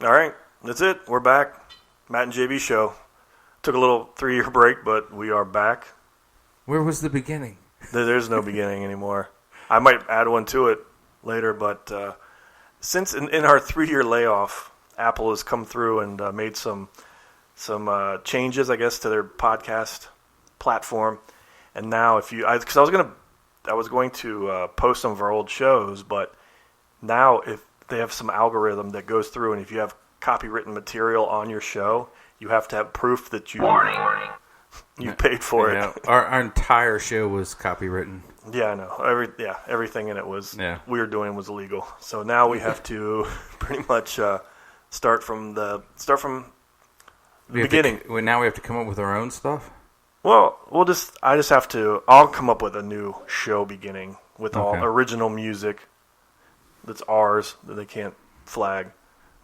All right, that's it. We're back. Matt and JB show. Took a little 3-year break, but we are back. Where was the beginning? There's no beginning anymore. I might add one to it later, but since in our 3-year layoff, Apple has come through and made some changes, I guess, to their podcast platform. And now, because I was going to post some of our old shows, but now if they have some algorithm that goes through, and if you have copywritten material on your show, you have to have proof that you paid for it. Our entire show was copywritten. Yeah, I know. Everything in it was we were doing was illegal. So now we have to pretty much start from the beginning. Now we have to come up with our own stuff. Well, I'll come up with a new show beginning with all original music that's ours that they can't flag.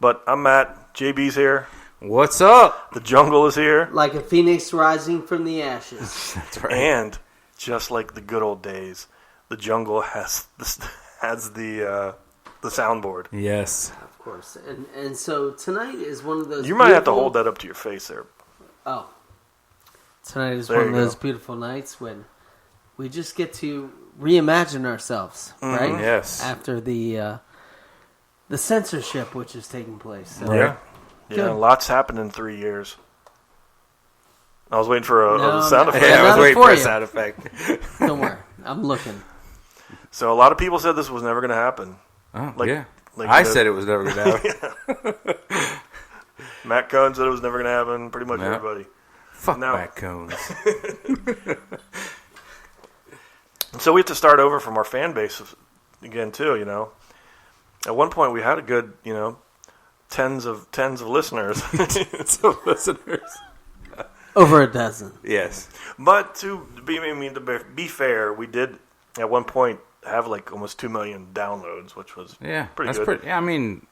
But I'm Matt. JB's here. What's up? The jungle is here. Like a phoenix rising from the ashes. That's right. And just like the good old days, the jungle has the soundboard. Yes. Of course. And so tonight is one of those You might have to hold that up to your face there. Oh. Tonight is one of those beautiful nights when we just get to reimagine ourselves, right? Yes. After the censorship which is taking place. So. Right. Yeah, lots happened in 3 years. I was waiting for a sound effect. Yeah, I was waiting for a sound effect. Don't worry. I'm looking. So a lot of people said this was never going to happen. Oh, yeah. I said it was never going to happen. Matt Cohn said it was never going to happen. Pretty much everybody. Fuck Matt Cohn. So we have to start over from our fan base again, too, At one point, we had a good, tens of listeners. Over a dozen. Yes. But to be fair, we did at one point have like almost 2 million downloads, which was pretty good. I'm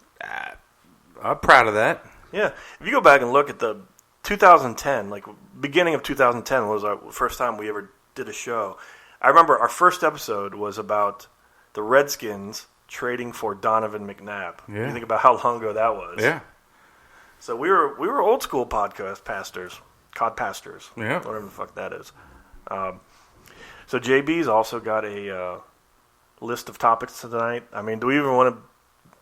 proud of that. Yeah. If you go back and look at the 2010, like beginning of 2010 was our first time we ever did a show. I remember our first episode was about the Redskins trading for Donovan McNabb. Yeah. You think about how long ago that was. Yeah. So we were old school podcast pastors, codpastors, whatever the fuck that is. So JB's also got a list of topics tonight. I mean, do we even want to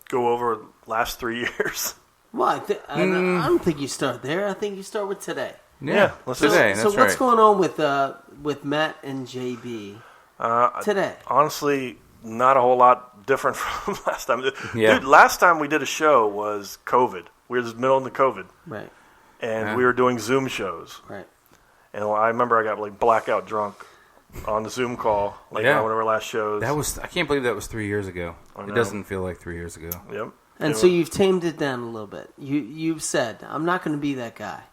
go over last 3 years? Well, I don't think you start there. I think you start with today. Yeah, let's today. So what's going on with Matt and JB today? Honestly, not a whole lot different from last time. Yeah. Dude, last time we did a show was COVID. We were in the middle of the COVID. Right. And we were doing Zoom shows. Right. And I remember I got like blackout drunk on the Zoom call, on one of our last shows. I can't believe that was 3 years ago. It doesn't feel like 3 years ago. Yep. And so you've tamed it down a little bit. You've said, I'm not going to be that guy.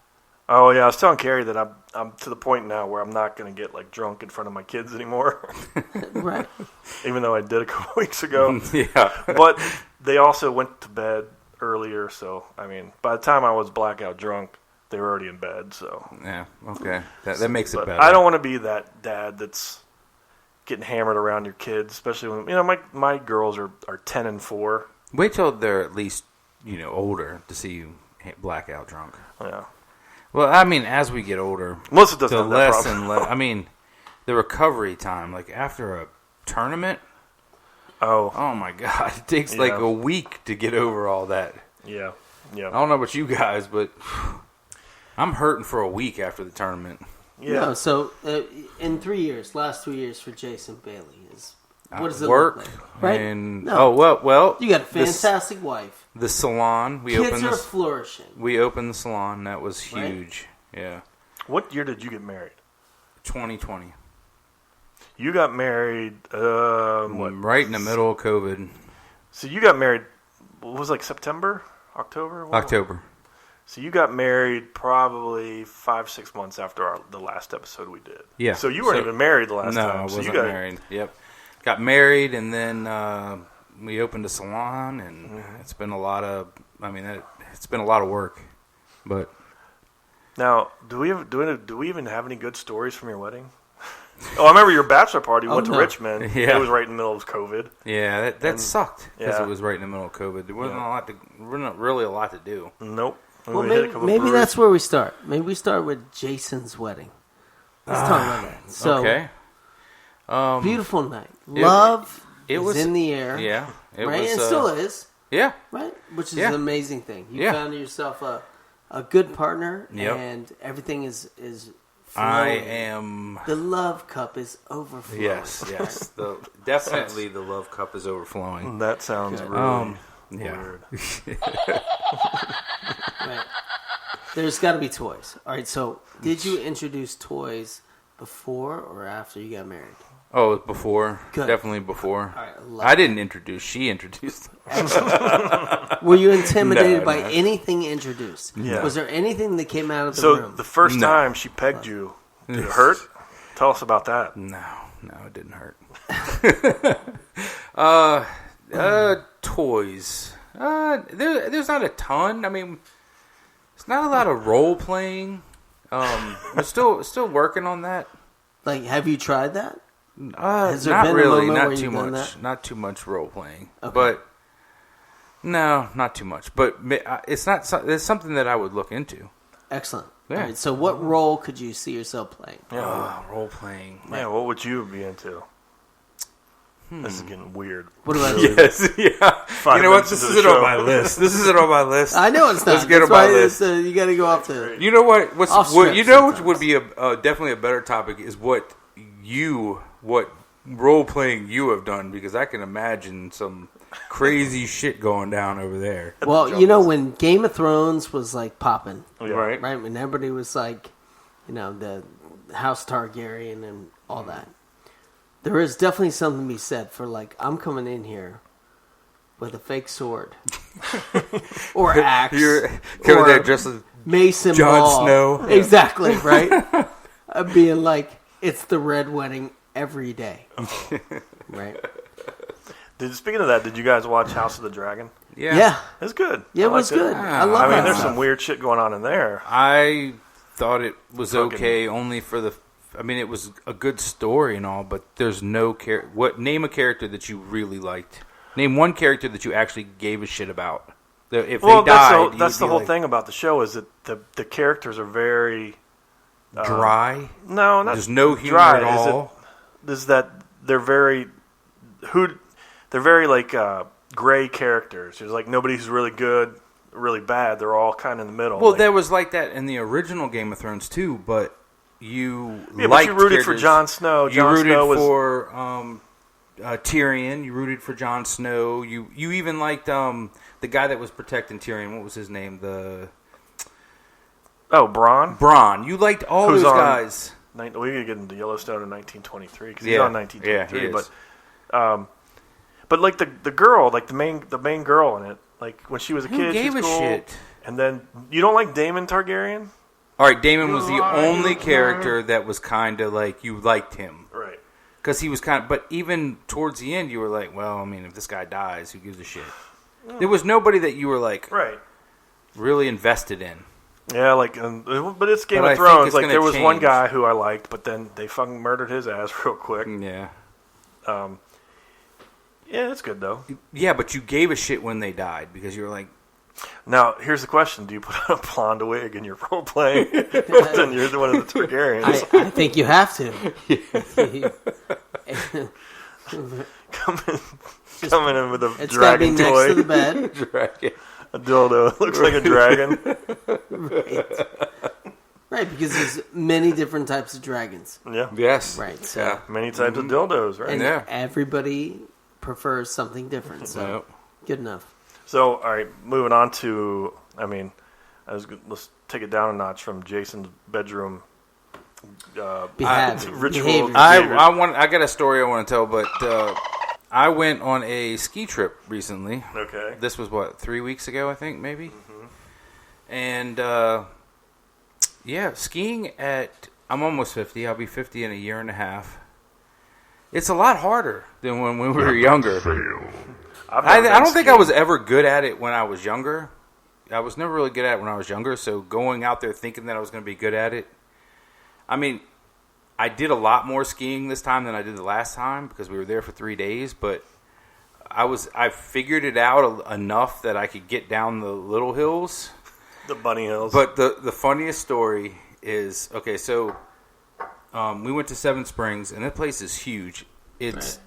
Oh, yeah. I was telling Carrie that I'm to the point now where I'm not going to get like drunk in front of my kids anymore. Right. Even though I did a couple weeks ago. Yeah. But they also went to bed earlier. So, I mean, by the time I was blackout drunk, they were already in bed. So yeah. Okay. That makes it better. I don't want to be that dad that's getting hammered around your kids, especially when, my girls are 10 and 4. Wait till they're at least, older to see you blackout drunk. Yeah. Well, I mean, as we get older, Melissa doesn't the have that less problem. and less. I mean, the recovery time, like after a tournament. Oh my God! It takes like a week to get over all that. Yeah. Yeah. I don't know about you guys, but I'm hurting for a week after the tournament. Yeah. No, so in 3 years, last 3 years for Jason Bailey is what does it work look like? Right? And No. well, You got a fantastic wife. The salon Kids are flourishing. We opened the salon. That was huge. Right? Yeah. What year did you get married? 2020. You got married. Right in the middle of COVID. So you got married. What was it, like September, October? October. So you got married probably 5-6 months after the last episode we did. Yeah. So you weren't even married the last time. No, I wasn't so married. Yep. Got married, and then we opened a salon, and it's been a lot of. I mean, it's been a lot of work, but now do we even have any good stories from your wedding? Oh, I remember your bachelor party. We went to Richmond. Yeah. It was right in the middle of COVID. Yeah, that sucked because it was right in the middle of COVID. There wasn't really a lot to do. Nope. Well, maybe that's where we start. Maybe we start with Jason's wedding. Let's talk about that. So, okay. Beautiful night. Love was in the air. Yeah. It right? was, And still is. Yeah. Right? Which is an amazing thing. You found yourself a good partner, and everything is flowing. The love cup is overflowing. Yes. Definitely the love cup is overflowing. That sounds really weird. Right. There's got to be toys. All right, so did you introduce toys before or after you got married? Oh, before. Good. Definitely before. All right, I didn't introduce. She introduced. Were you intimidated by anything introduced? Yeah. Was there anything that came out of the room? So the first time she pegged you, did it hurt? Tell us about that. No, it didn't hurt. Toys. There's not a ton. I mean, it's not a lot of role playing. We're still working on that. Like, have you tried that? Has there not really, not too much. Not too much role playing, but no, not too much. But it's not. It's something that I would look into. Excellent. Yeah. All right, so, what role could you see yourself playing? Role playing. Yeah, what would you be into? This is getting weird. What about yes, yeah. You know what? This isn't on my list. I know it's not. Let's get on my list. You got to go off to. You know what? Which would be definitely a better topic is what role playing you have done, because I can imagine some crazy shit going down over there. Well, you know, when Game of Thrones was like popping, right? When everybody was like, the House Targaryen and all that. There is definitely something to be said for, like, I'm coming in here with a fake sword. Or axe. You're coming there dressed as Mason Jon Snow. Exactly, right? Being like, it's the Red Wedding every day. Right? Speaking of that, did you guys watch House of the Dragon? Yeah. It's good. Yeah, it was good. I love it. I mean, there's some weird shit going on in there. I thought it was okay only for the... I mean, it was a good story and all, but there's no name a character that you really liked. Name one character that you actually gave a shit about. If they died, that's the whole thing about the show is that the characters are very dry. No, not there's no humor dry. at all. Is that they're very like gray characters. There's like nobody who's really good, really bad. They're all kind of in the middle. Well, there was like that in the original Game of Thrones too, but. But you rooted for Jon Snow. You rooted for Tyrion. You rooted for Jon Snow. You even liked the guy that was protecting Tyrion. What was his name? Bronn. Bronn. You liked all those guys. We could get into Yellowstone in 1923 because he's on 1923. Yeah, but like the girl, like the main girl in it, like when she was a kid, who gave a shit? And then you don't like Daemon Targaryen? All right, Daemon was the only character that was kind of like you liked him, right? Because he was kind of. But even towards the end, you were like, "Well, I mean, if this guy dies, who gives a shit?" There was nobody that you were like, really invested in. Yeah, like, but it's Game of Thrones. Like, there was one guy who I liked, but then they fucking murdered his ass real quick. Yeah. Yeah, it's good though. Yeah, but you gave a shit when they died because you were like. Now, here's the question. Do you put on a blonde wig in your role playing? Then you're one of the Targaryens. I think you have to. Coming in with a it's dragon toy. Next to the bed. Dragon. A dildo. It looks like a dragon. Right, because there's many different types of dragons. Yeah. Yes. Right. So many types of dildos, right? And everybody prefers something different. So good enough. So, all right, moving on to, let's take it down a notch from Jason's bedroom ritual. I got a story I want to tell, but I went on a ski trip recently. Okay. This was, 3 weeks ago, I think, maybe? Mm-hmm. And, skiing I'm almost 50. I'll be 50 in a year and a half. It's a lot harder than when we were younger. I don't think I was ever good at it when I was younger. I was never really good at it when I was younger, so going out there thinking that I was going to be good at it, I mean, I did a lot more skiing this time than I did the last time because we were there for 3 days. But I figured it out enough that I could get down the little hills, the bunny hills. But the funniest story is so we went to Seven Springs, and that place is huge. It's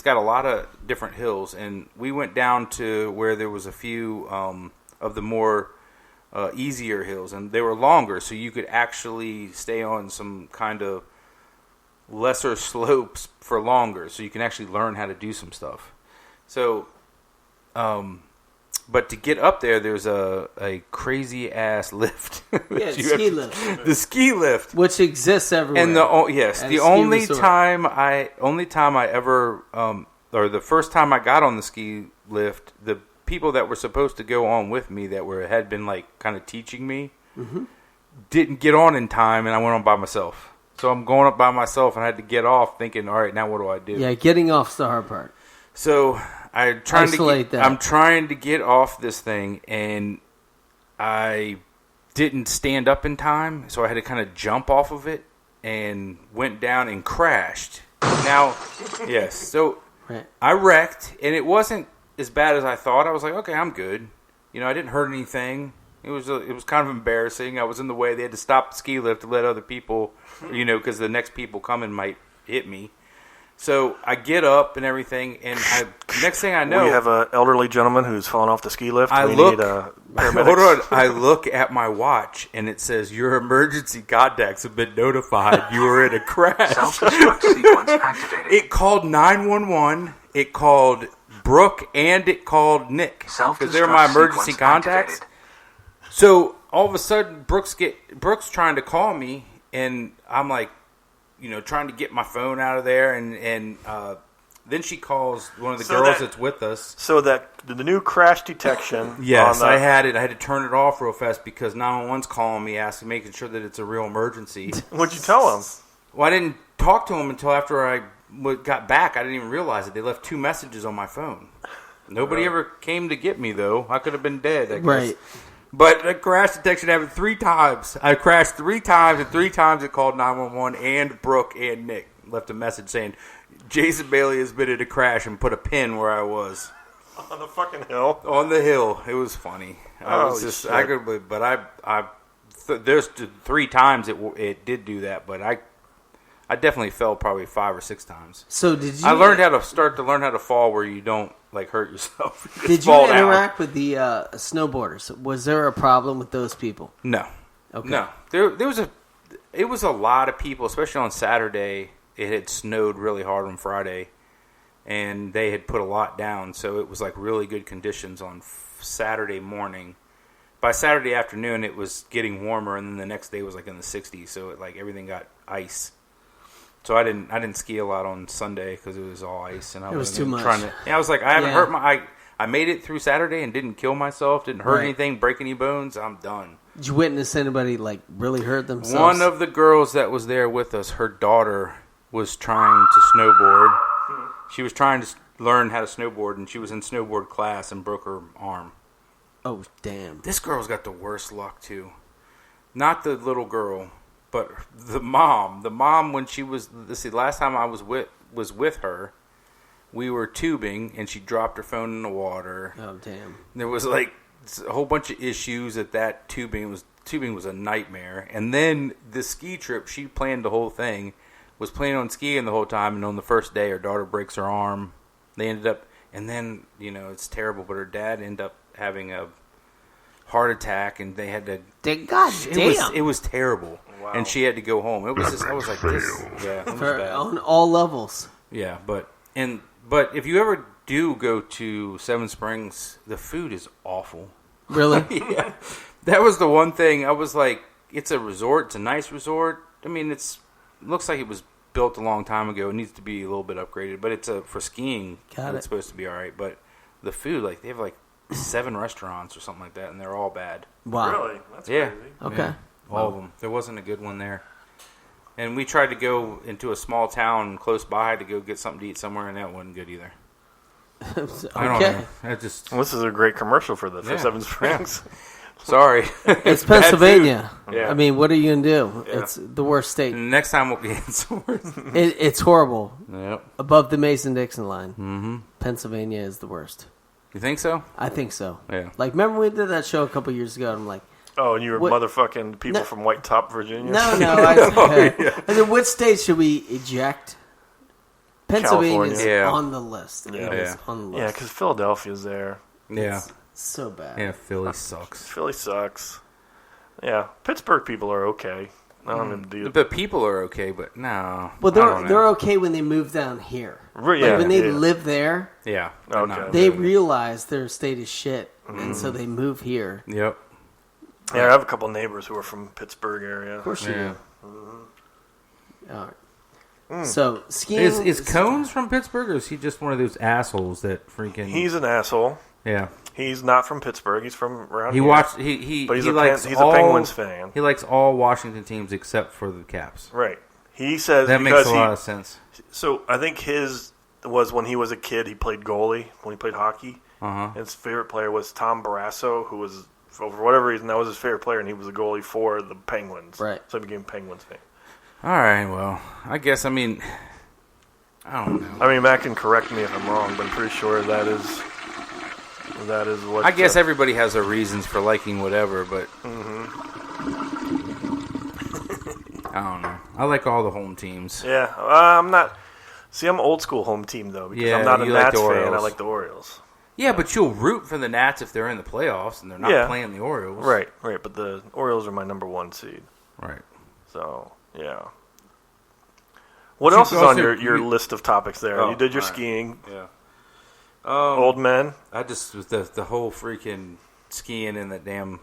got a lot of different hills, and we went down to where there was a few of the more easier hills, and they were longer, so you could actually stay on some kind of lesser slopes for longer, so you can actually learn how to do some stuff. So, but to get up there, there's a crazy ass lift. Yeah, ski lift. The ski lift, which exists everywhere. And the only time I ever, or the first time I got on the ski lift, the people that were supposed to go on with me that had been like kind of teaching me didn't get on in time, and I went on by myself. So I'm going up by myself, and I had to get off thinking, all right, now what do I do? Yeah, getting off's the hard part. So I'm trying to get off this thing, and I didn't stand up in time, so I had to kind of jump off of it and went down and crashed. Now, yes, so I wrecked, and it wasn't as bad as I thought. I was like, okay, I'm good. I didn't hurt anything. It was kind of embarrassing. I was in the way. They had to stop the ski lift to let other people, because the next people coming might hit me. So I get up and everything, and next thing I know, we have an elderly gentleman who's fallen off the ski lift. Hold on. I look at my watch, and it says, your emergency contacts have been notified. You were in a crash. Self-destruct sequence activated. It called 911. It called Brooke, and it called Nick, because they're my emergency contacts. Activated. So all of a sudden, Brooke's trying to call me, and I'm like, trying to get my phone out of there, and then she calls one of the girls that's with us. So that the new crash detection. Yes, I had it. I had to turn it off real fast because 911's calling me, making sure that it's a real emergency. What'd you tell them? Well, I didn't talk to them until after I got back. I didn't even realize it. They left 2 messages on my phone. Nobody ever came to get me, though. I could have been dead, I guess. Right. But the crash detection happened 3 times. I crashed 3 times, and 3 times it called 911, and Brooke and Nick left a message saying, Jason Bailey has been in a crash, and put a pin where I was. On the fucking hill? On the hill. It was funny. There's 3 times it did do that, but I definitely fell probably 5 or 6 times. So did you? I learned how to fall where you don't hurt yourself. Did you interact with the snowboarders? Was there a problem with those people? No. Okay. No. It was a lot of people, especially on Saturday. It had snowed really hard on Friday, and they had put a lot down, so it was like really good conditions on Saturday morning. By Saturday afternoon, it was getting warmer, and then the next day was like in the 60s, so everything got ice. So I didn't ski a lot on Sunday because it was all ice, and it was too much. I was like, I haven't hurt I made it through Saturday and didn't kill myself, didn't hurt anything, break any bones. I'm done. Did you witness anybody really hurt themselves? One of the girls that was there with us, her daughter was trying to snowboard. She was trying to learn how to snowboard, and she was in snowboard class and broke her arm. Oh, damn. This girl's got the worst luck, too. Not the little girl, but the mom. The mom, when she was... last time I was with her, we were tubing, and she dropped her phone in the water. Oh, damn. There was, a whole bunch of issues at that tubing. Tubing was a nightmare. And then the ski trip, she planned the whole thing, was planning on skiing the whole time, and on the first day, her daughter breaks her arm. They ended up... And then, it's terrible, but her dad ended up having a heart attack, and they had to... God damn! It was terrible. Wow. And she had to go home. It was just... I was like, this... Yeah, it was bad. On all levels. Yeah, but if you ever do go to Seven Springs, the food is awful. Really? Yeah. That was the one thing. I was like, it's a resort. It's a nice resort. I mean, it looks like it was built a long time ago. It needs to be a little bit upgraded, but it's for skiing. It's supposed to be all right. But the food, they have 7 restaurants or something like that, and they're all bad. Wow. Really? That's crazy. Okay. Yeah, all of them. There wasn't a good one there. And we tried to go into a small town close by to go get something to eat somewhere, and that wasn't good either. Okay. I don't know. This is a great commercial for Seven Springs. Sorry. It's bad Pennsylvania. Yeah. I mean, what are you gonna do? Yeah. It's the worst state. food. Next time we'll get swords. It's horrible. Yep. Above the Mason-Dixon line. Mm-hmm. Pennsylvania is the worst. You think so? I think so. Yeah. Like, remember we did that show a couple years ago, and I'm like, Oh, and you were What- motherfucking people No. from White Top, Virginia? no. I said, what state should we eject? Pennsylvania is California. Yeah. on the list. It Yeah. is on the list. Yeah, because Philadelphia's there. Yeah. So bad. Yeah, Philly sucks. Philly sucks. Yeah, Pittsburgh people are okay. I don't even do The people are okay, but no. Well, I don't know. they're okay when they move down here. Re- Like yeah, when they yeah. live there, Yeah. Okay. not they really. realize their state is shit, and so they move here. Yep. Yeah, I have a couple neighbors who are from Pittsburgh area. Of course you Yeah. do. All right. So skiing Is Cones from Pittsburgh, or is he just one of those assholes that freaking? He's an asshole. yeah. He's not from Pittsburgh. He's from around He here. watched. He But he's he a likes he's all, a Penguins fan. He likes all Washington teams except for the Caps. Right. He says That because makes a lot of sense. So I think his was when he was a kid. He played goalie when he played hockey. Uh huh. His favorite player was Tom Barrasso, who was for whatever reason that was his favorite player, and he was a goalie for the Penguins. Right. So he became a Penguins fan. All right. Well, I guess. I mean, I don't know. I mean, Matt can correct me if I'm wrong, but I'm pretty sure that is what. I guess everybody has their reasons for liking whatever, but I don't know. I like all the home teams. Yeah, I'm not. See, I'm old school home team though because Yeah, I'm not a you like Nats the fan. I Orioles. like the Orioles. Yeah, but you'll root for the Nats if they're in the playoffs and they're not Yeah. playing the Orioles. Right. But the Orioles are my number one seed. Right. So yeah. What You else is on also- your list of topics there? Oh, You did your all right. skiing, Yeah. old men. I just the whole freaking skiing in that damn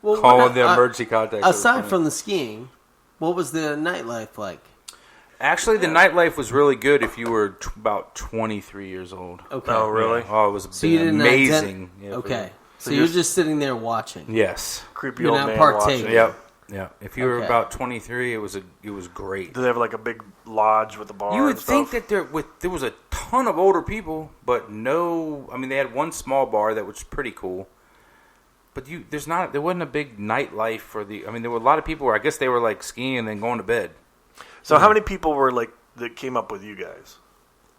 well, calling the emergency contact. Aside from the skiing, what was the nightlife like? actually, the nightlife was really good if you were about 23 years old. Okay. Oh, really? Yeah. Oh, it was So you didn't amazing. Yeah, for- Okay. So So you're you're- just sitting there watching. Yes. Creepy You're old not man partaking. watching. Yep. Yeah. If you were Okay. about 23, it was great. Do they have like a big lodge with a bar? You would and think stuff? that there was a ton of older people, but no. I mean, they had one small bar that was pretty cool, but there wasn't a big nightlife for the. I mean, there were a lot of people where I guess they were like skiing and then going to bed. So how many people were like that came up with you guys?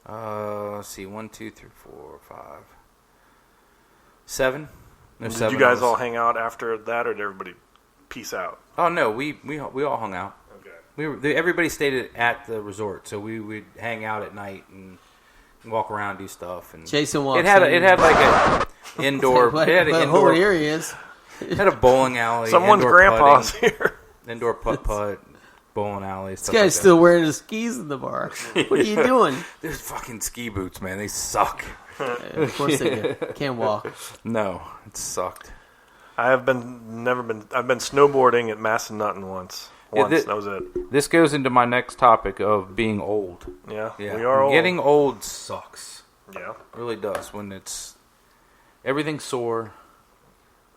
Let's see, 1, 2, 3, 4, 5, 7. There's Did 7 you guys of us. all hang out after that, or did everybody peace out? Oh no, we all hung out. Okay. Everybody stayed at the resort, so we would hang out at night and walk around, do stuff. And Jason walks it had in. like a indoor. But, it had an but indoor. hold, here he is. It had a bowling alley. Someone's indoor grandpa's putting, here. indoor putt, bowling alley. This Stuff guy's like still wearing his skis in the bar. What are you doing? that. There's fucking ski boots, man. They suck. Of course they do. Can't walk. No, it sucked. I've been snowboarding at Massanutten once. Yeah, That was it. This goes into my next topic of being old. Yeah, Yeah, we are old. getting old sucks. Yeah. It really does when it's everything's sore.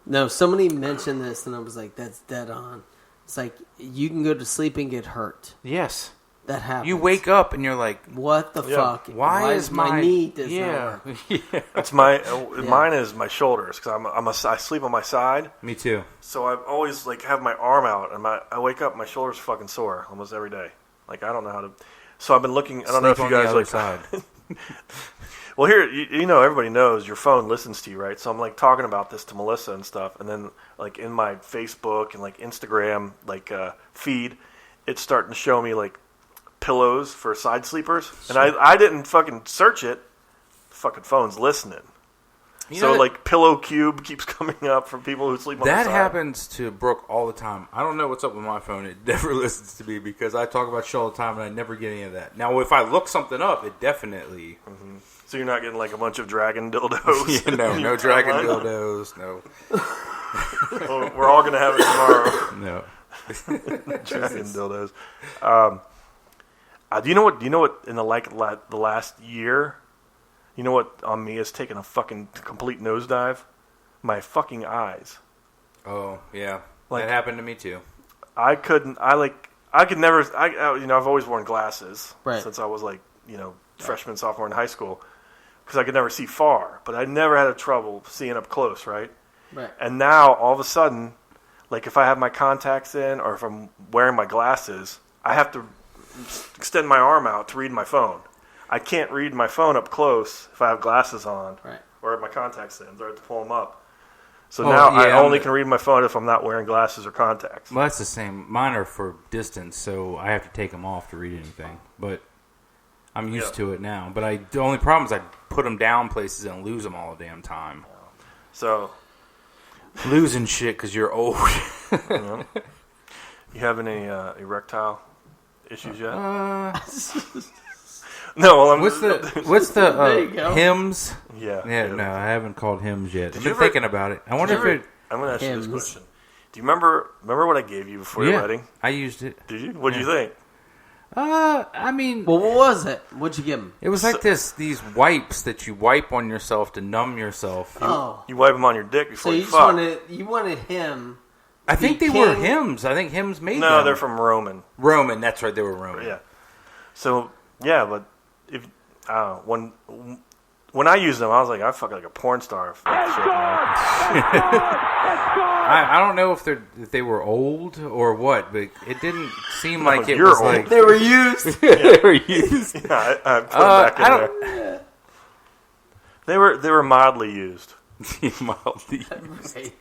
No, somebody mentioned this, and I was like, "That's dead on." It's like you can go to sleep and get hurt. Yes. That happens. You wake up and you're like, What the Yeah. fuck? why is my knee does yeah, not work? yeah. That's mine is my shoulders because I sleep on my side, Me too. so I always like have my arm out, and I wake up, my shoulders are fucking sore almost every day. Like I don't know how to. So I've been looking. I don't know if Sleep you on the guys other like. side. Well, here you know everybody knows your phone listens to you, right? So I'm like talking about this to Melissa and stuff, and then like in my Facebook and like Instagram like feed, it's starting to show me like pillows for side sleepers, and I didn't fucking search it. The fucking phone's listening. You So know that- like pillow cube keeps coming up for people who sleep on the That side. happens to Brooke all the time. I don't know what's up with my phone. It never listens to me because I talk about shit all the time and I never get any of that. Now, if I look something up, it definitely. So you're not getting like a bunch of dragon dildos. Yeah, no, in no your dragon timeline? dildos. No, Well, we're all gonna have it tomorrow. no. Dragon dildos. Do you know what? In the last year, you know what on me has taken a fucking complete nosedive? My fucking eyes. Oh yeah, Like- that happened to me too. I could never. I've always worn glasses Right. since I was like freshman, sophomore in high school because I could never see far. But I never had a trouble seeing up close, right? Right. And now, all of a sudden, like if I have my contacts in or if I'm wearing my glasses, I have to extend my arm out to read my phone. I can't read my phone up close if I have glasses on or have my contacts in. I have to pull them up. So now I only can read my phone if I'm not wearing glasses or contacts. Well, that's the same. Mine are for distance, so I have to take them off to read anything. But I'm used to it now. But the only problem is I put them down places and lose them all the damn time. So losing shit because you're old. You have any erectile issues yet? No. Well, what's the hymns? Yeah. No, I haven't called hymns yet. I've been thinking about it. I wonder if it. I'm going to ask you this question. Do you remember what I gave you before your wedding? I used it. Did you? What did you think? I mean... Well, what was it? What'd you give him? It was like these wipes that you wipe on yourself to numb yourself. You wipe them on your dick before you fuck. You wanted him... I think they were hymns. I think hymns made them. No, they're from Roman. Roman, that's right. They were Roman. Yeah. So, yeah, but if when I used them, I was like, I fuck like a porn star. I don't know if they were old or what, but it didn't seem like it was old. like they were used. They were used. Yeah, I put them back in there. They were mildly used. Mildly used. Right.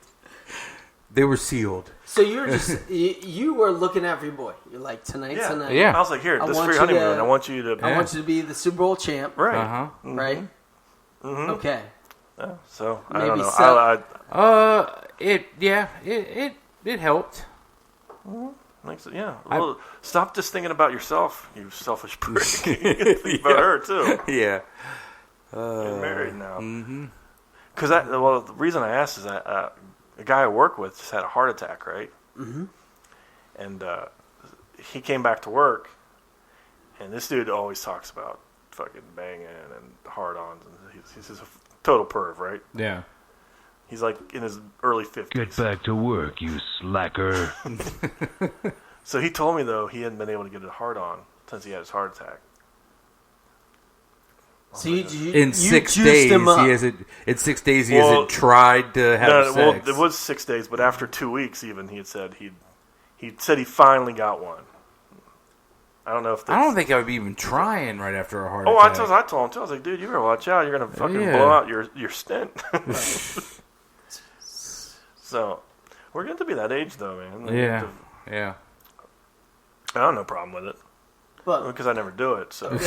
They were sealed. So you were just you were looking out for your boy. You're like tonight's the night. Yeah. I was like, here, this is for your honeymoon. I want you to. I want you to be the Super Bowl champ. Right. Right. Mm-hmm. Okay. So Maybe I don't know. It helped. Yeah. Well, stop just thinking about yourself, you selfish prick. Think about her too. Yeah. You're married now. Mm-hmm. Because the reason I asked is that a guy I work with just had a heart attack, right? Mm-hmm. And he came back to work, and this dude always talks about fucking banging and hard-ons, and he's just a total perv, right? Yeah. He's like in his early 50s. Get back to work, you slacker. So he told me, though, he hadn't been able to get a hard-on since he had his heart attack. So in 6 days, in 6 days he hasn't tried to have sex. Well, it was 6 days, but after 2 weeks, even he had said he finally got one. I don't know if I don't think I would be even trying right after a heart attack. I told him too. I was like, dude, you better watch out. You're gonna fucking blow out your stent. So we're going to be that age, though, man. Yeah. I don't have no problem with it. But because I never do it, so. We're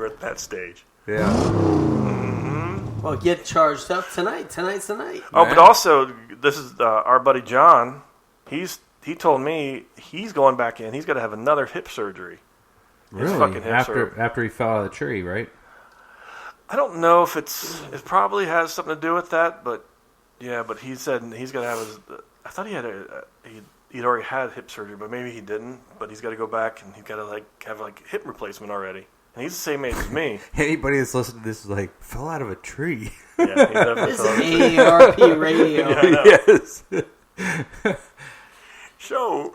at that stage. Yeah. Mm-hmm. Well, get charged up tonight. Tonight's the night. Oh, but also, this is our buddy John. He told me he's going back in. He's got to have another hip surgery. Really? After he fell out of the tree, right? I don't know if it probably has something to do with that, but yeah. But he said he's got to have his. I thought he'd already had hip surgery, but maybe he didn't. But he's got to go back and he's got to have hip replacement already. And he's the same age as me. Anybody that's listening to this is like, fell out of a tree. Yeah, he definitely fell out of a tree. AARP radio. Yeah, yes. Show.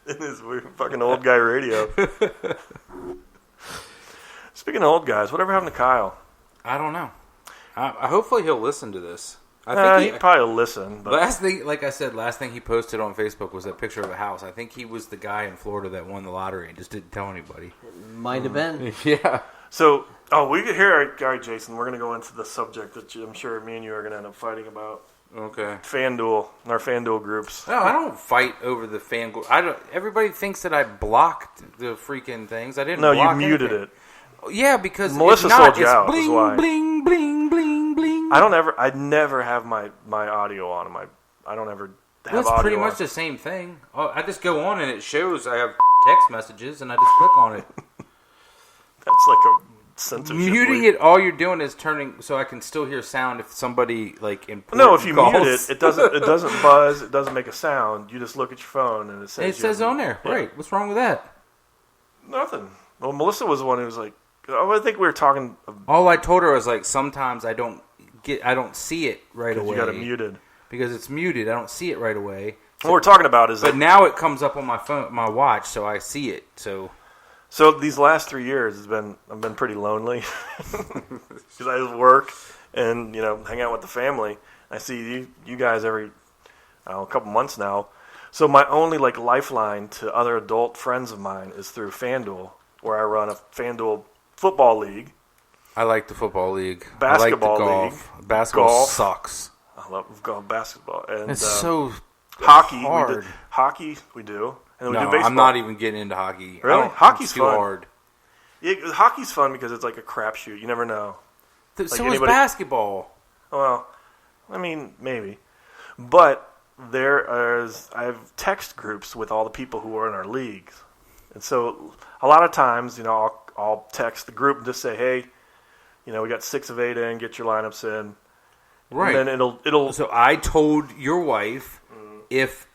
In his weird fucking old guy radio. Speaking of old guys, whatever happened to Kyle? I don't know. Hopefully he'll listen to this. I think he probably will listen. But last thing he posted on Facebook was that picture of a house. I think he was the guy in Florida that won the lottery and just didn't tell anybody. Might have been. Yeah. So, we could hear our guy Jason. We're going to go into the subject that I'm sure me and you are going to end up fighting about. Okay. FanDuel, our FanDuel groups. No, I don't fight over the FanDuel. Everybody thinks that I blocked the freaking things. I didn't. No, block you muted anything. it. Yeah, because Melissa it's not. sold you it's out. Bling, is why. Bling, bling, bling, bling. I never have my audio on. I don't ever have Well, it's audio pretty on. much the same thing. I just go on and it shows I have text messages and I just click on it. That's like a censorship. Muting it, all you're doing is turning so I can still hear sound if somebody important No, if you calls. mute it, it doesn't buzz. It doesn't make a sound. You just look at your phone and it says. It says on there, yeah. right? What's wrong with that? Nothing. Well, Melissa was the one who was like, I think we were talking. All I told her was like, sometimes I don't see it right away. You got it muted because it's muted. I don't see it right away. What we're talking about is, but now it comes up on my phone, my watch, so I see it. So So these last 3 years I've been pretty lonely because I just work and hang out with the family. I see you guys every a couple months now. So my only lifeline to other adult friends of mine is through FanDuel, where I run a FanDuel football league. I like the football league. Basketball I like the golf. league. Basketball Golf. sucks. I love golf, basketball, and It's so hockey. hard. Hockey we do, and we do No, baseball. I'm not even getting into hockey. Really? Hockey's it's too fun. hard. Yeah, hockey's fun because it's like a crapshoot. You never know. So is anybody- basketball. Well, I mean, maybe. But I have text groups with all the people who are in our leagues. And so a lot of times, I'll text the group and just say, hey, we got 6 of 8 in, get your lineups in. Right. And then it'll So I told your wife if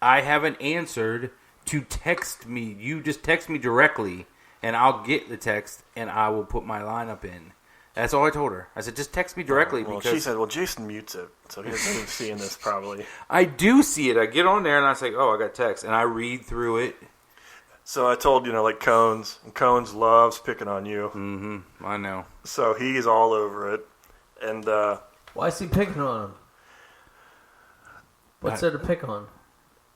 I haven't answered to text me. You just text me directly, and I'll get the text, and I will put my lineup in. That's all I told her. I said, just text me directly. well, because she said, well, Jason mutes it, so he doesn't even see this probably. I do see it. I get on there, and I say, oh, I got text, and I read through it. So I told, Cones, and Cones loves picking on you. Mm-hmm. I know. So he's all over it. And Why is he picking on him? What's there to pick on?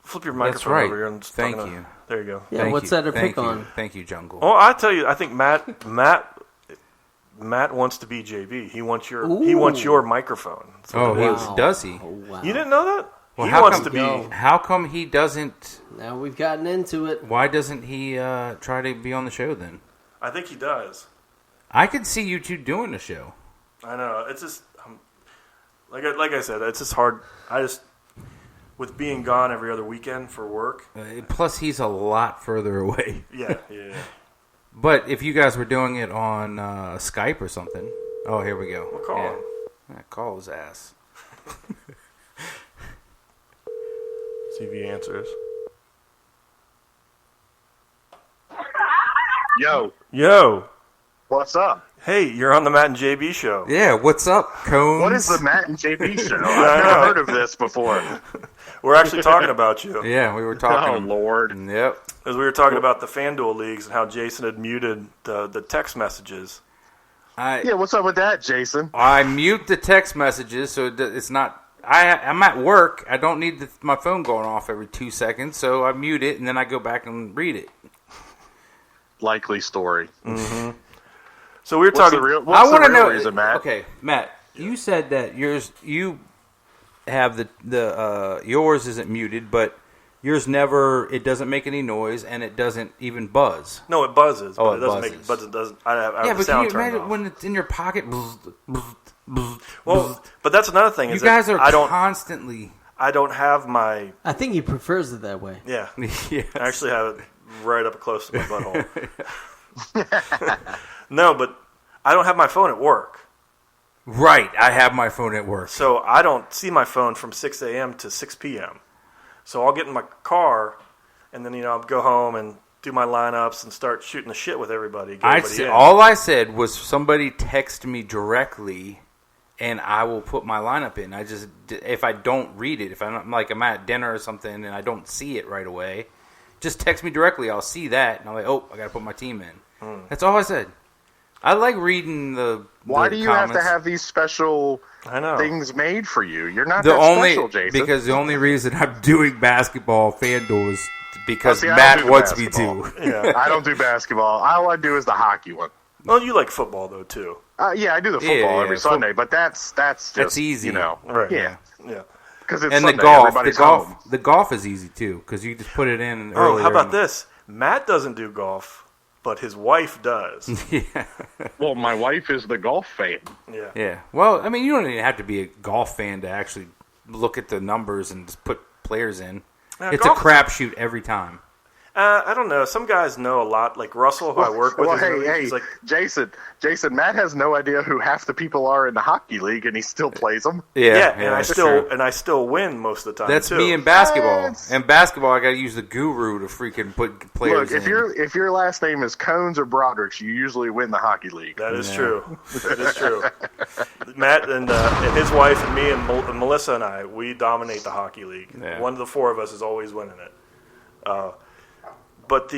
flip your That's microphone right. over here. And just Thank talking you. There you go. Yeah, Thank what's you. there to Thank pick you. on? Thank you, Jungle. Well, I tell you, I think Matt wants to be JB. He wants your microphone. That's what it is. Does he? Oh, wow. You didn't know that? Well, he how wants come- to be. Yo. How come he doesn't... Now we've gotten into it. Why doesn't he try to be on the show then? I think he does. I could see you two doing the show. I know. It's just like I said. It's just hard. With being gone every other weekend for work. Plus, he's a lot further away. Yeah. But if you guys were doing it on Skype or something... Oh, here we go. We'll call him. Yeah, call his ass. See if he answers. Yo. What's up? Hey, you're on the Matt and JB show. Yeah, what's up, Cones? What is the Matt and JB show? I I've know. never heard of this before. We're actually talking about you. Yeah, we were Oh, talking... Lord. Yep. Because we were talking about the FanDuel leagues and how Jason had muted the text messages. Yeah, what's up with that, Jason? I mute the text messages so it's not... I'm at work. I don't need my phone going off every 2 seconds, so I mute it, and then I go back and read it. Likely story. Mm-hmm. So we were What's talking... the real, I what's want the to real know... reason, Matt? Okay, Matt, you said that you have yours isn't muted, but yours never... It doesn't make any noise, and it doesn't even buzz. No, it buzzes, but Oh, it it doesn't buzzes. make... But it doesn't... I have Yeah, the but can sound you turned imagine off. when it's in your pocket? Well, but that's another thing. You Is guys that are constantly... I don't have my... I think he prefers it that way. Yeah. Yes. I actually have it right up close to my butthole. No, but I don't have my phone at work. Right, I have my phone at work. So I don't see my phone from 6 a.m. to 6 p.m. So I'll get in my car, and then, I'll go home and do my lineups and start shooting the shit with everybody. Get everybody in. All I said was somebody text me directly, and I will put my lineup in. If I don't read it, if I'm at dinner or something and I don't see it right away, just text me directly. I'll see that, and I'm like, oh, I got to put my team in. That's all I said. I like reading the Why the do you comments. have to have these special I know. things made for you? You're not the that only special, Jason. because the only reason I'm doing basketball FanDuel is because See, I don't Matt do the wants me basketball. to. Yeah. I don't do basketball. All I do is the hockey one. Well, you like football, though, too. Yeah, I do the football Yeah, every Sunday, but that's just That's easy. Right. Yeah, Yeah. because it's And Sunday, the golf, everybody's home. the golf is easy too because you just put it in. Oh, earlier how about in- this? Matt doesn't do golf, but his wife does. Yeah. Well, my wife is the golf fan. Yeah. Yeah. Well, I mean, you don't even have to be a golf fan to actually look at the numbers and just put players in. It's a golf- crapshoot every time. I don't know. Some guys know a lot. Like Russell, who I work with. Well, is in the league, hey, he's like, Jason, Matt has no idea who half the people are in the hockey league, and he still plays them. yeah, and that's I still win most of the time. That's too. me in basketball. That's- In basketball, I got to use the guru to freaking put players Look, if your last name is Cones or Broderick, you usually win the hockey league. That is Yeah. true. That is true. Matt and his wife and me and Melissa and I, we dominate the hockey league. Yeah. One of the four of us is always winning it. But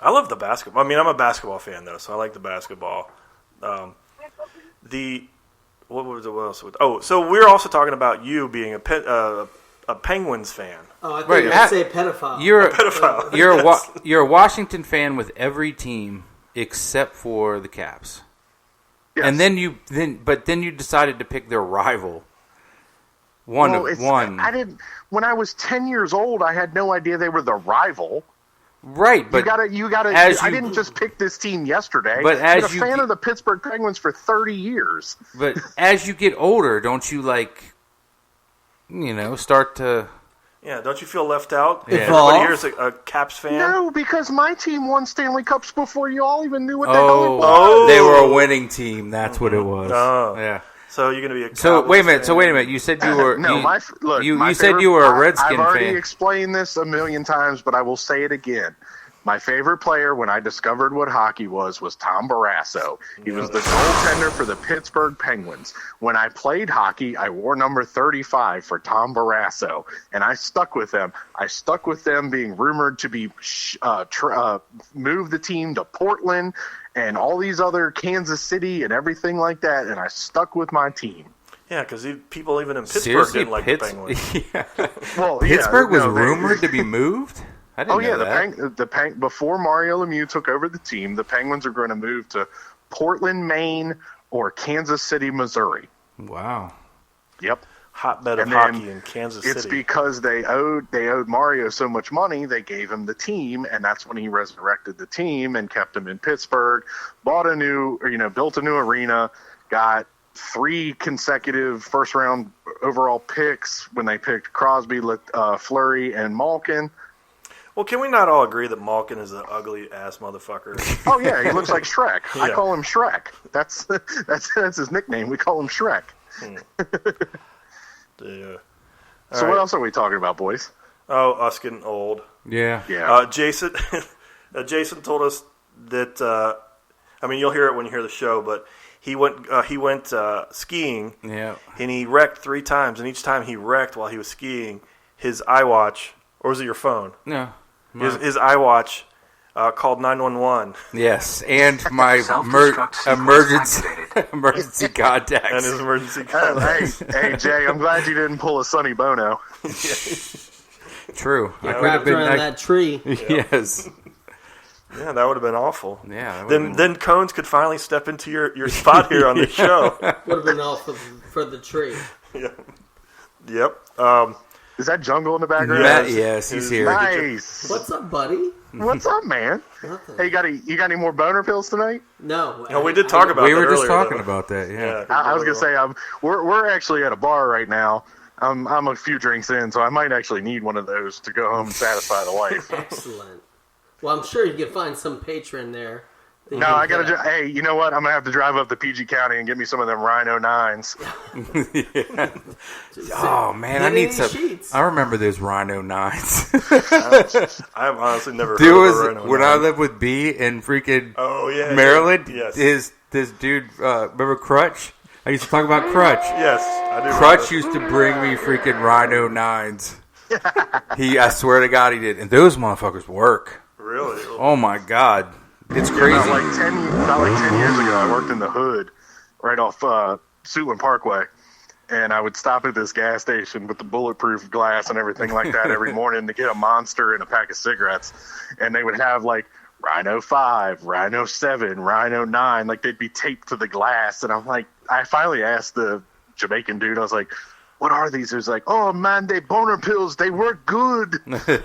I love the basketball. I mean, I'm a basketball fan though, so I like the basketball. What was it? What else? Oh, so we're also talking about you being a Penguins fan. Oh, I think Right, you would say pedophile. You're Pedophile. you're a Washington fan with every team except for the Caps. Yes. And then you decided to pick their rival. I didn't. When I was 10 years old, I had no idea they were the rival. Right, but You gotta. I didn't just pick this team yesterday. But I've been as a you fan get- of the Pittsburgh Penguins for 30 years. But as you get older, don't you start to? Yeah, don't you feel left out? Yeah. Everybody here is a Caps fan. No, because my team won Stanley Cups before you all even knew what the hell it was. Oh. They were a winning team. That's what it was. Oh. Yeah. So you're gonna be a. So Cowboys wait a minute. fan. You said you were. No, my you said favorite- you were a Redskin I've already fan. explained this a million times, but I will say it again. My favorite player when I discovered what hockey was Tom Barrasso. He was the goaltender for the Pittsburgh Penguins. When I played hockey, I wore number 35 for Tom Barrasso, and I stuck with them. I stuck with them being rumored to be move the team to Portland and all these other Kansas City and everything like that, and I stuck with my team. Yeah, because people even in Pittsburgh Seriously, didn't like the Penguins. Yeah. Well, Pittsburgh was they- rumored to be moved. I didn't Oh yeah, know that. before Mario Lemieux took over the team, the Penguins are going to move to Portland, Maine, or Kansas City, Missouri. Wow. Yep. Hotbed of And then hockey in Kansas It's City. because they owed Mario so much money, they gave him the team, and that's when he resurrected the team and kept him in Pittsburgh. Built a new arena, got 3 consecutive first-round overall picks when they picked Crosby, Fleury, and Malkin. Well, can we not all agree that Malkin is an ugly ass motherfucker? Oh yeah, he looks like Shrek. I Yeah. call him Shrek. That's his nickname. We call him Shrek. Yeah. So what else are we talking about, boys? Oh, us getting old. Yeah. Yeah. Jason, Jason told us that. I mean, you'll hear it when you hear the show, but he went skiing. Yeah. And he wrecked 3 times, and each time he wrecked while he was skiing, his iWatch, or was it your phone? No. His iWatch called 911. Yes, and my Self-destruct sequence emergency activated. emergency contacts. And his emergency Oh, contact. hey, Jay, I'm glad you didn't pull a Sonny Bono. True. I could have Wrapped been. around that tree. Yes. Yeah, that would have been awful. Yeah. that would've Then Cones could finally step into your spot here on the show. Would have been all for the tree. Yep. Is that Jungle in the background? Matt, yes, he's here. Nice. What's up, buddy? What's up, man? Nothing. Hey, you got any more boner pills tonight? No. No, we did talk about We that were just earlier, talking though. about that. Yeah. I was gonna say we're actually at a bar right now. I'm a few drinks in, so I might actually need one of those to go home and satisfy the wife. Excellent. Well, I'm sure you can find some patron there. that you No, can I gotta. hit up. Hey, you know what? I'm gonna have to drive up to PG County and get me some of them Rhino 9's. Oh man, I Get need any some. sheets. I remember those Rhino 9s. I've honestly never There heard was of a Rhino when 9. I lived with B in freaking Oh yeah, Maryland. Yes. This dude, remember Crutch? I used to talk about Crutch. Yes, I do. Crutch used to bring me freaking Rhino 9s. I swear to God, he did, and those motherfuckers work. Really? Oh my God, it's crazy. About like 10 years ago, I worked in the hood right off Suitland Parkway. And I would stop at this gas station with the bulletproof glass and everything like that every morning to get a Monster and a pack of cigarettes. And they would have like Rhino 5, Rhino 7, Rhino 9. Like they'd be taped to the glass. And I'm like, I finally asked the Jamaican dude, I was like, what are these? He was like, oh man, they boner pills. They work good.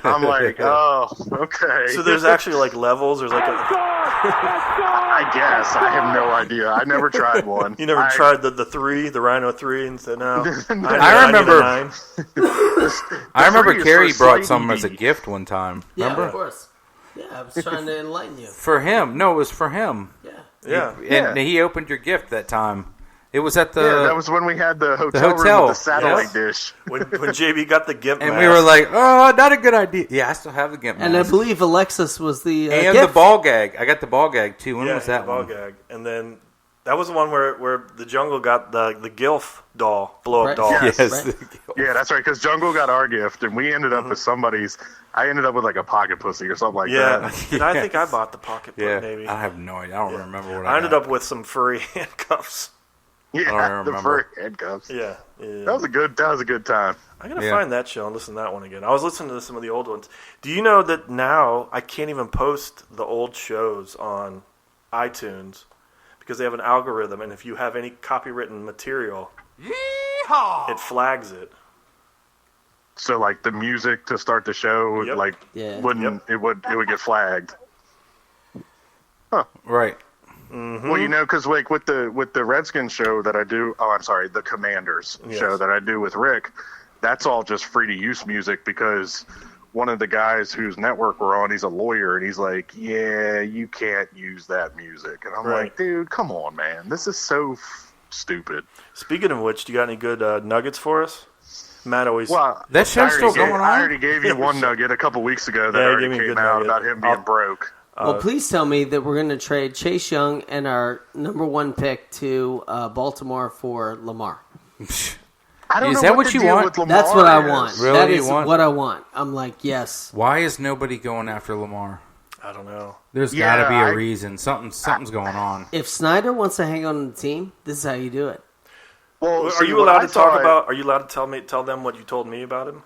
I'm like, oh, okay. So there's actually like levels. There's like a. I guess. I have no idea. I never tried one. You never tried the 3, the Rhino 3, and said no. I remember- I need a 9. I remember free is Carrie for brought slight some as a ED. gift one time. Yeah, Remember? of course. Yeah, I was trying to enlighten you. For him. No, it was for him. Yeah. Yeah. And he opened your gift that time. It was at the... Yeah, that was when we had the hotel room hotel, with the satellite yes. dish. When JB got the gimp and mask. we were like, oh, not a good idea. Yeah, I still have the gimp And I mask. believe Alexis was the And gift. the ball gag. I got the ball gag, too. When yeah, was that ball one? gag. And then That was the one where the Jungle got the Gilf doll, blow up doll. Yes. Right. Yeah, that's right. Because Jungle got our gift, and we ended up with somebody's. I ended up with like a pocket pussy or something like that. Did I think I bought the pocket Yeah, maybe? I have no idea. I don't remember what I ended got. up with some furry handcuffs. Yeah, don't the remember. furry handcuffs. Yeah. That was a good time. I'm going to Yeah. find that show and listen to that one again. I was listening to some of the old ones. Do you know that now I can't even post the old shows on iTunes because they have an algorithm, and if you have any copywritten material, it flags it. So like the music to start the show, Yep. like Yeah. wouldn't it would get flagged. Right. Well, you know, because like with the Redskins show that I do, the Commanders Yes. show that I do with Rick, that's all just free to use music because one of the guys whose network we're on, he's a lawyer, and he's like, yeah, you can't use that music, and I'm Right. like, dude, come on, man, this is so stupid. Speaking of which, do you got any good nuggets for us? Matt always. Well, That show's still going I on? already gave you one nugget a couple weeks ago that Yeah, already give me a came good out nugget. about him being I'll- broke. Well, please tell me that we're going to trade Chase Young and our number 1 pick to Baltimore for Lamar. I don't Is know that what what the you deal want? with Lamar That's what I is. want. Really? That You is want- what I want. I'm like, yes. Why is nobody going after Lamar? I don't know. There's Yeah, got to be a I- reason. Something's going on. If Snyder wants to hang on to the team, this is how you do it. Well, Are see, you what allowed I to talk thought- about? Are you allowed to tell them what you told me about him?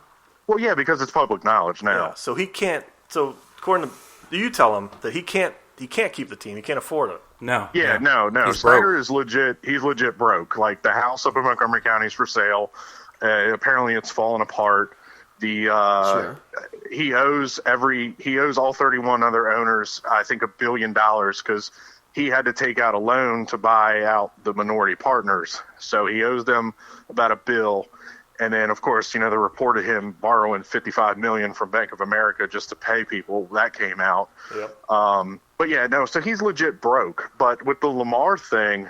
Well, yeah, because it's public knowledge now. Yeah. So he can't. So according to you, tell him that he can't keep the team. He can't afford it. No. Yeah, no. He's Snyder broke. is legit. He's legit broke. Like the house up in Montgomery County is for sale. Apparently, it's fallen apart. The Sure. he owes all 31 other owners, I think, $1 billion because he had to take out a loan to buy out the minority partners. So he owes them about $1 billion. And then, of course, you know, the report of him borrowing $55 million from Bank of America just to pay people, that came out. Yep. But yeah, no, so he's legit broke. But with the Lamar thing,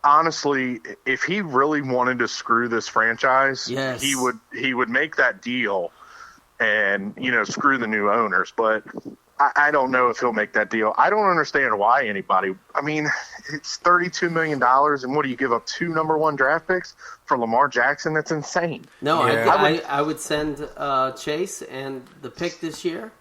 honestly, if he really wanted to screw this franchise, Yes. he would make that deal and, you know, screw the new owners. But I don't know if he'll make that deal. I don't understand why anybody. I mean, it's $32 million, and what do you give up 2 number 1 draft picks for Lamar Jackson? That's insane. No, Yeah. I would send Chase and the pick this year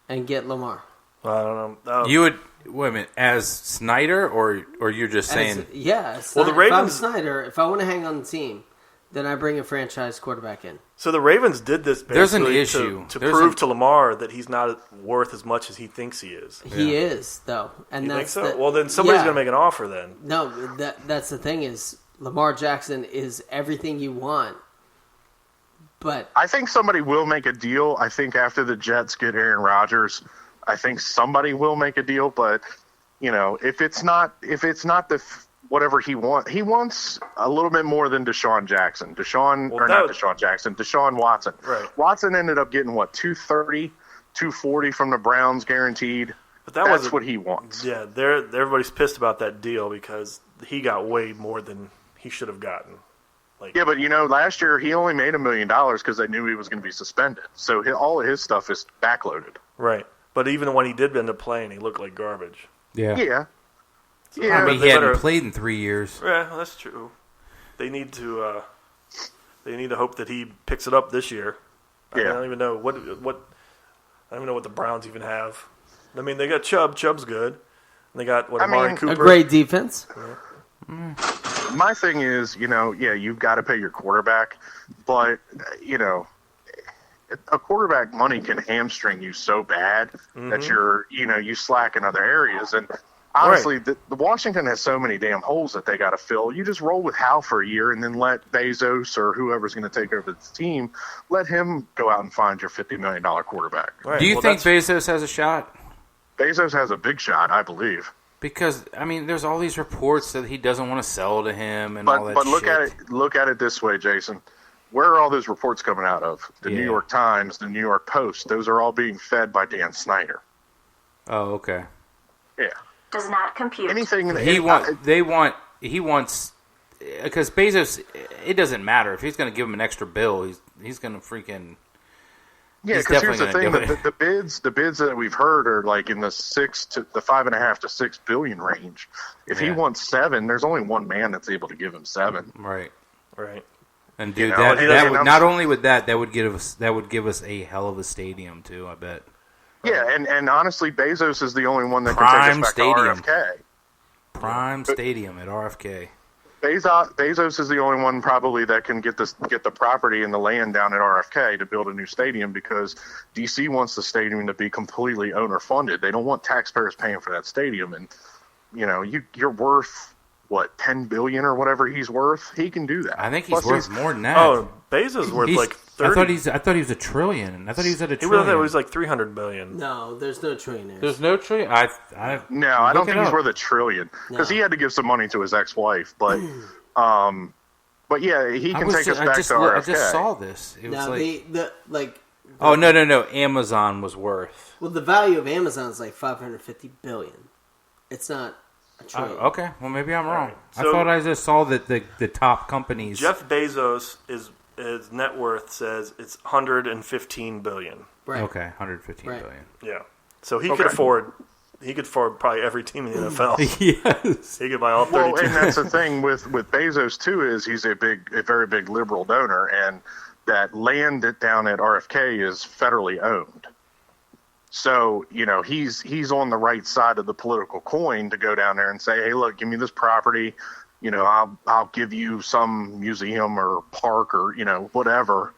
and get Lamar. I don't know. You would wait a minute as Snyder, or you're just saying Yeah. Well, the If I'm Ravens- Snyder, if I want to hang on the team, then I bring a franchise quarterback in. So the Ravens did this There's an basically issue. to There's prove to Lamar that he's not worth as much as he thinks he is. He is, though. And You think that's so? the- Well, then somebody's yeah. going to make an offer then. No, that's the thing is Lamar Jackson is everything you want. But I think somebody will make a deal. I think after the Jets get Aaron Rodgers, I think somebody will make a deal. But you know, if it's not whatever he wants a little bit more than Deshaun Jackson. Deshaun Watson. Right. Watson ended up getting what 230, 240 from the Browns guaranteed. But that That's wasn't what he wants. Yeah, everybody's pissed about that deal because he got way more than he should have gotten. Yeah, but you know, last year he only made $1 million because they knew he was going to be suspended. So all of his stuff is backloaded. Right. But even when he did end up playing, he looked like garbage. yeah. Yeah. I Yeah. mean, they he hadn't better- played in 3 years. Yeah, that's true. They need to hope that he picks it up this year. I Yeah. don't even know what I don't even know what the Browns even have. I mean, they got Chubb. Chubb's good. And they got Amari mean, Cooper. a great defense. My thing is, you know, yeah, you've got to pay your quarterback, but, you know, a quarterback money can hamstring you so bad that you slack in other areas. And honestly, the Washington has so many damn holes that they got to fill. You just roll with Hal for a year and then let Bezos or whoever's going to take over the team, let him go out and find your $50 million quarterback. Right, Do you well, think that's- Bezos has a shot? Bezos has a big shot, I believe. Because I mean, there's all these reports that he doesn't want to sell to him and all that. But look shit. at it this way, Jason. Where are all those reports coming out of? The Yeah. New York Times, the New York Post. Those are all being fed by Dan Snyder. Oh, okay. Yeah. Does not compute. Anything He wants because Bezos. It doesn't matter if he's going to give him an extra bill. He's going to freaking. Yeah, He's because here's the definitely thing: gonna do the bids that we've heard are like in the 5.5 to 6 billion range. If he Yeah. wants 7, there's only one man that's able to give him 7. Right. Right. And dude, know, that, and that I'm would, s- not only would that would give us a hell of a stadium too. I bet. Yeah, and honestly, Bezos is the only one that can Prime take us back stadium. to RFK. Prime stadium at RFK. Bezos is the only one probably that can get the property and the land down at RFK to build a new stadium, because DC wants the stadium to be completely owner funded. They don't want taxpayers paying for that stadium. And you're worth what, 10 billion or whatever he's worth. He can do that. I think he's Plus worth more than that. Oh, Bezos worth He's- like 30. I thought he was a trillion. I thought he was at a He trillion. was like 300 billion. No, there's no trillionaires. There's no trillion. No, I don't Look it think he's up. worth $1 trillion, because No. he had to give some money to his ex-wife. But yeah, he can take us back to RFK. I just saw this. It was now like, oh no! Amazon was worth. well, the value of Amazon is like 550 billion. It's not a trillion. Okay, well maybe I'm wrong. I So- thought I just saw that the top companies. Jeff Bezos his net worth says it's 115 billion. Right. Okay, 115 Right. billion. Yeah. So he Okay. could afford probably every team in the NFL. Yes. He could buy all 32. Well, and that's the thing with Bezos too, is he's a very big liberal donor, and that land down at RFK is federally owned. So he's on the right side of the political coin to go down there and say, hey, look, give me this property. I'll give you some museum or park or whatever,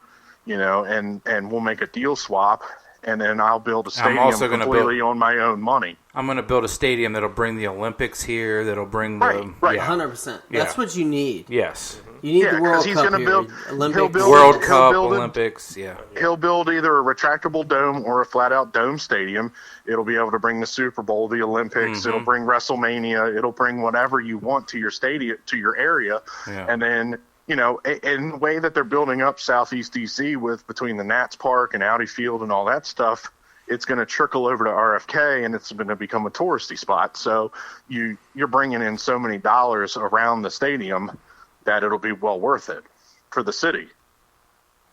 and we'll make a deal swap. And then I'll build a stadium also gonna completely on my own money. I'm going to build a stadium that'll bring the Olympics here. That'll bring the Right. Yeah. 100%. Yeah. That's what you need. Yes. You need Yeah, the 'cause World he's Cup gonna here, build- Olympics. he'll build- World he'll Cup, build it. Olympics. Yeah. He'll build either a retractable dome or a flat-out dome stadium. It'll be able to bring the Super Bowl, the Olympics. Mm-hmm. It'll bring WrestleMania. It'll bring whatever you want to your stadium, to your area. Yeah. And then, in the way that they're building up Southeast DC with between the Nats Park and Audi Field and all that stuff, it's going to trickle over to RFK, and it's going to become a touristy spot. So you're bringing in so many dollars around the stadium that it'll be well worth it for the city.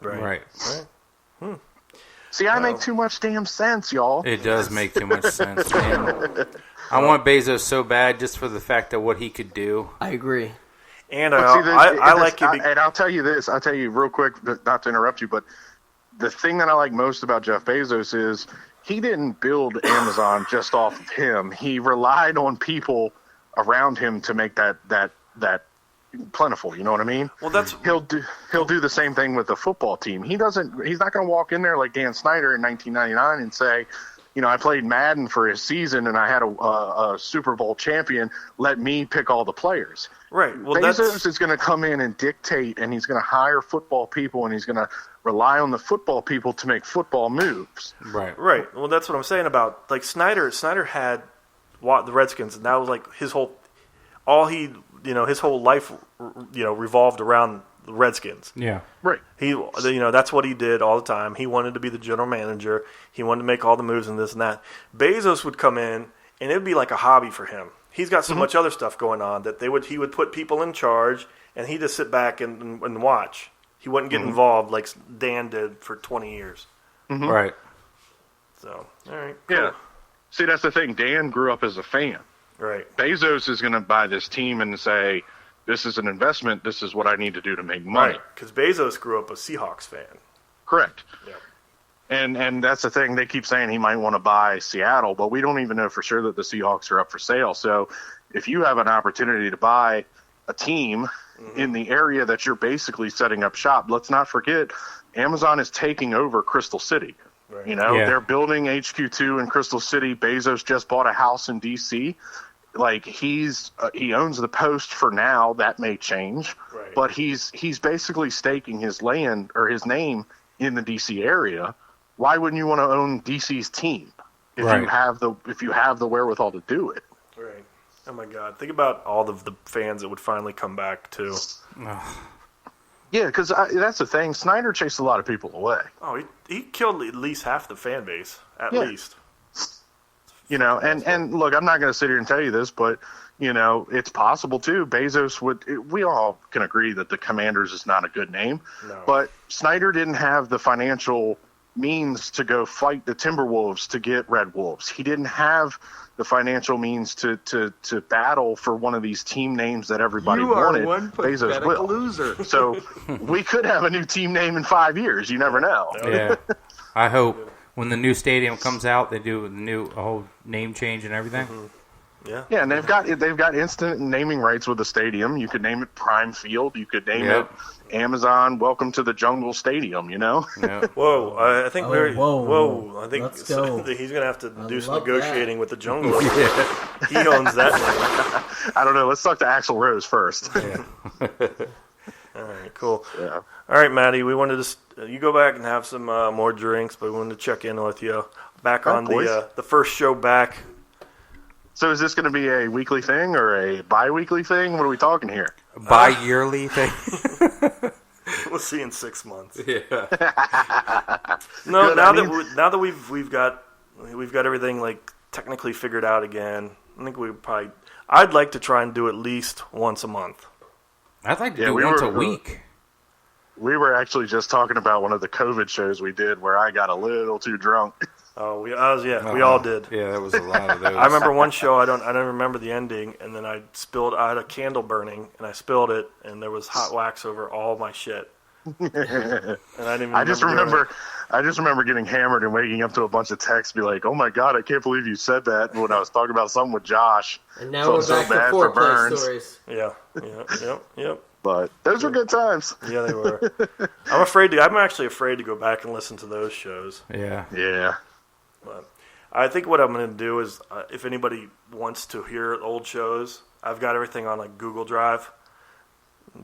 Right. See, I make too much damn sense, y'all. It does make too much sense, man. I want Bezos so bad just for the fact of what he could do. I agree. And But see, I like it. and I'll tell you this. I'll tell you real quick, not to interrupt you, but the thing that I like most about Jeff Bezos is he didn't build Amazon just off of him. He relied on people around him to make that plentiful. You know what I mean? Well, that's He'll do the same thing with the football team. He's not going to walk in there like Dan Snyder in 1999 and say, I played Madden for a season and I had a Super Bowl champion. Let me pick all the players. right. Well, Bezos is going to come in and dictate, and he's going to hire football people, and he's going to rely on the football people to make football moves. Right. right. Well, that's what I'm saying about like Snyder. Snyder had the Redskins, and that was like his whole life, revolved around the Redskins. Yeah. Right. He, that's what he did all the time. He wanted to be the general manager. He wanted to make all the moves and this and that. Bezos would come in, and it would be like a hobby for him. He's got so much other stuff going on that he would put people in charge, and he'd just sit back and watch. He wouldn't get involved like Dan did for 20 years. Right. So, all right, cool. Yeah. See, that's the thing. Dan grew up as a fan. Right. Bezos is going to buy this team and say, this is an investment. This is what I need to do to make money. Right. Because Bezos grew up a Seahawks fan. Correct. Yeah. And that's the thing. They keep saying he might want to buy Seattle, but we don't even know for sure that the Seahawks are up for sale. So if you have an opportunity to buy a team in the area that you're basically setting up shop, let's not forget Amazon is taking over Crystal City. Right. Yeah. They're building HQ2 in Crystal City. Bezos just bought a house in D.C. Like he owns the Post for now. That may change, Right. but he's basically staking his land or his name in the D.C. area. Why wouldn't you want to own D.C.'s team if Right. you have the wherewithal to do it? Right. Oh my God! Think about all of the fans that would finally come back too. Yeah, because that's the thing. Snyder chased a lot of people away. Oh, he killed at least half the fan base, at Yeah. least. And look, I'm not going to sit here and tell you this, but it's possible too. Bezos we all can agree that the Commanders is not a good name, No. but Snyder didn't have the financial means to go fight the Timberwolves to get Red Wolves. He didn't have the financial means to battle for one of these team names that everybody wanted. Bezos will. loser. So we could have a new team name in 5 years. You never know. Yeah. I hope when the new stadium comes out, they do a whole name change and everything. Mm-hmm. Yeah. Yeah, and they've got instant naming rights with the stadium. You could name it Prime Field. You could name it Amazon Welcome to the Jungle Stadium. You know. Yeah. Whoa, I think whoa. I think Let's go. he's gonna have to do some love negotiating with the Jungle. He owns that name. I don't know. Let's talk to Axl Rose first. Yeah. All right, cool. Yeah. All right, Maddie, we wanted to you go back and have some more drinks, but we wanted to check in with you back on the first show back. So is this going to be a weekly thing or a bi-weekly thing? What are we talking here? Bi-yearly thing. We'll see in 6 months. Yeah. No, Good, now that we've got everything like technically figured out again. I think I'd like to try and do at least once a month. I'd like to do once a week. We were actually just talking about one of the COVID shows we did where I got a little too drunk. Oh, we all did. Yeah, there was a lot of those. I remember one show. I don't remember the ending, and then I had a candle burning, and I spilled it, and there was hot wax over all my shit. And I didn't. I just remember getting hammered and waking up to a bunch of texts, be like, "Oh my god, I can't believe you said that." When I was talking about something with Josh, And now we're back to foreplay stories. Yep. But those were good times. Yeah, they were. I'm actually afraid to go back and listen to those shows. Yeah. Yeah. But I think what I'm going to do is, if anybody wants to hear old shows, I've got everything on like Google Drive.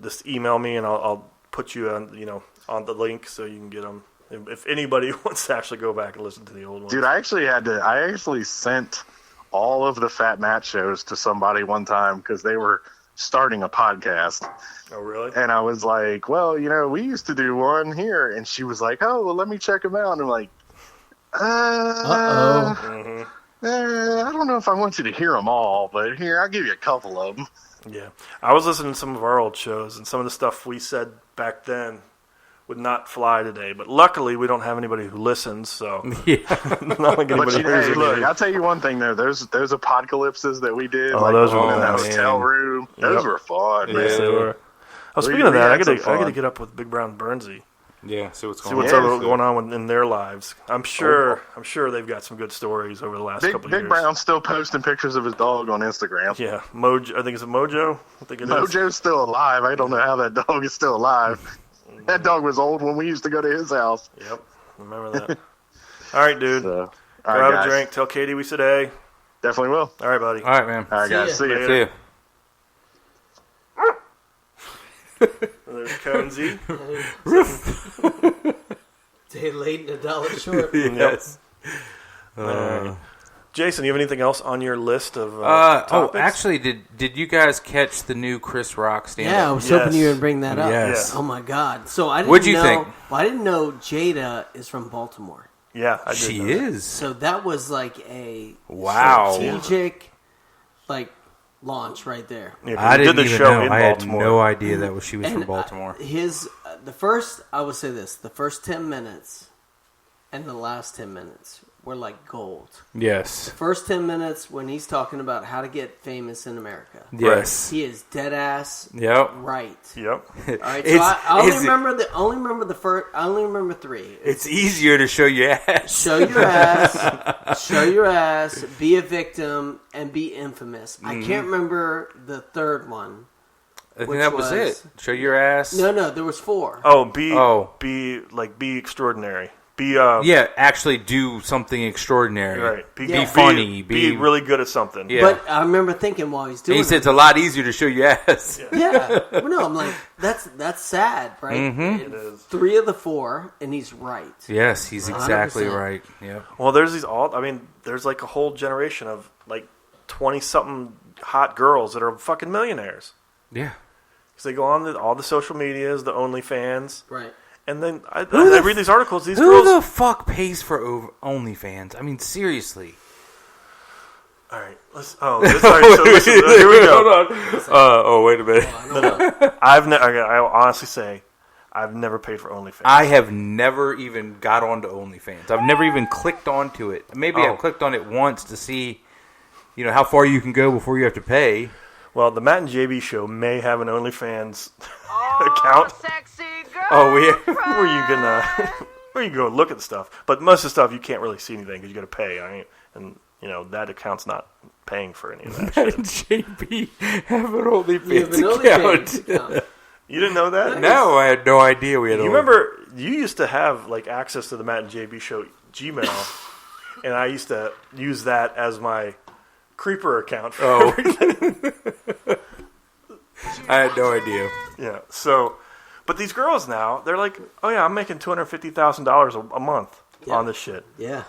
Just email me and I'll put you on the link so you can get them. If anybody wants to actually go back and listen to the old ones. Dude, I actually sent all of the Fat Matt shows to somebody one time because they were starting a podcast. Oh, really? And I was like, well, we used to do one here. And she was like, oh, well, let me check them out. And I'm like, I don't know if I want you to hear them all, but here, I'll give you a couple of them. Yeah. I was listening to some of our old shows, and some of the stuff we said back then would not fly today. But luckily, we don't have anybody who listens, so Yeah. not like anybody hears it. Look, I'll tell you one thing, though. Those apocalypses that we did, those were in the nice. hotel room, those were fun, man. Yes, they were. Oh, speaking of that, I got to get up with Big Brown Bernsey. Yeah, see what's See going what's on. going on in their lives. I'm sure they've got some good stories over the last couple of years. Big Brown's still posting pictures of his dog on Instagram. Yeah, Mojo. I think it's Mojo. I think it is. Mojo's still alive. I don't know how that dog is still alive. That dog was old when we used to go to his house. Yep, remember that. All right, dude. So, Go have a drink. Tell Katie we said hey. Definitely will. All right, buddy. All right, man. All right, guys. See you. See you. There's Conesy. Day late and a dollar short. Yes. Jason, you have anything else on your list of topics? Actually, did you guys catch the new Chris Rock stand-up? Yeah, I was hoping you would bring that up. Yes. Oh my god! So I didn't What'd you know. think? Well, I didn't know Jada is from Baltimore. Yeah, I did. She know that. is. So that was like a Wow. strategic, launch right there. Yeah, 'cause I we didn't did the even show know. in I had Baltimore. no idea that she was And from Baltimore. I will say this: the first 10 minutes and the last 10 minutes were like gold. Yes. First 10 minutes when he's talking about how to get famous in America. Yes. He is dead ass Yep. right. Yep. All right, so I only remember three. It's easier to show your ass. Show your ass, be a victim, and be infamous. I can't remember the third one. I think that was it. Show your ass. No, there was 4. Be extraordinary. Yeah, actually do something extraordinary. Right. Be funny. Be really good at something. Yeah. But I remember thinking while he's doing he said it's a lot easier to show your ass. Yeah. Well, no, I'm like, that's sad, right? Mm-hmm. It is. 3 of the 4, and he's right. Yes, he's exactly 100%. right. Yep. Well, there's like a whole generation of like 20-something hot girls that are fucking millionaires. Yeah. Because they go on all the social medias, the OnlyFans. Right. And then I read these articles. These girls. Who the fuck pays for OnlyFans? I mean, seriously. All right. So listen, here we go. Hold on. Wait a minute. I'll honestly say, I've never paid for OnlyFans. I have never even got onto OnlyFans. I've never even clicked onto it. Maybe I've clicked on it once to see, how far you can go before you have to pay. Well, the Matt and JB show may have an OnlyFans account. Sexy girl. Oh, yeah, where you can go look at stuff. But most of the stuff you can't really see anything because you got to pay. And that account's not paying for any of that Matt shit. and JB have an OnlyFans You have an account. OnlyFans account. You didn't know that? No, I had no idea we had. You remember you used to have access to the Matt and JB show Gmail, and I used to use that as my creeper account for everything. I had no idea. Yeah. So, but these girls now, they're like, oh yeah, I'm making $250,000 a month on this shit. Yeah.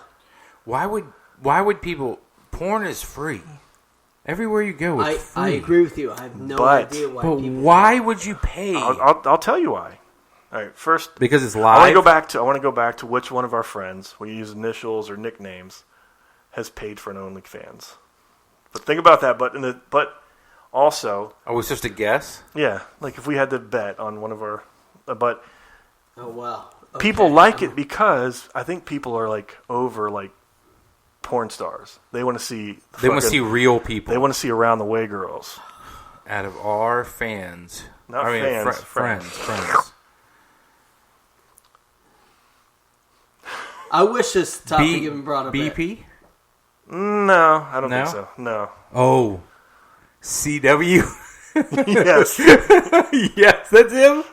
Why would people? Porn is free. Everywhere you go, it's free. I agree with you. I have no But- idea why But people. why would you pay? I'll tell you why. All right. First, Because it's I want live. to go back to which one of our friends, we use initials or nicknames, has paid for an OnlyFans. But think about that. But also, Oh, it's just a guess. yeah, if we had to bet on one of our, but Oh wow. Okay. people like it because I think people are over porn stars. They want to see. They want to see real people. They want to see around the way girls. Out of our fans, Not fans, friends. I wish this topic even brought up. BP. No, I don't No? think so. No. Oh, CW. Yes, Yes, that's him.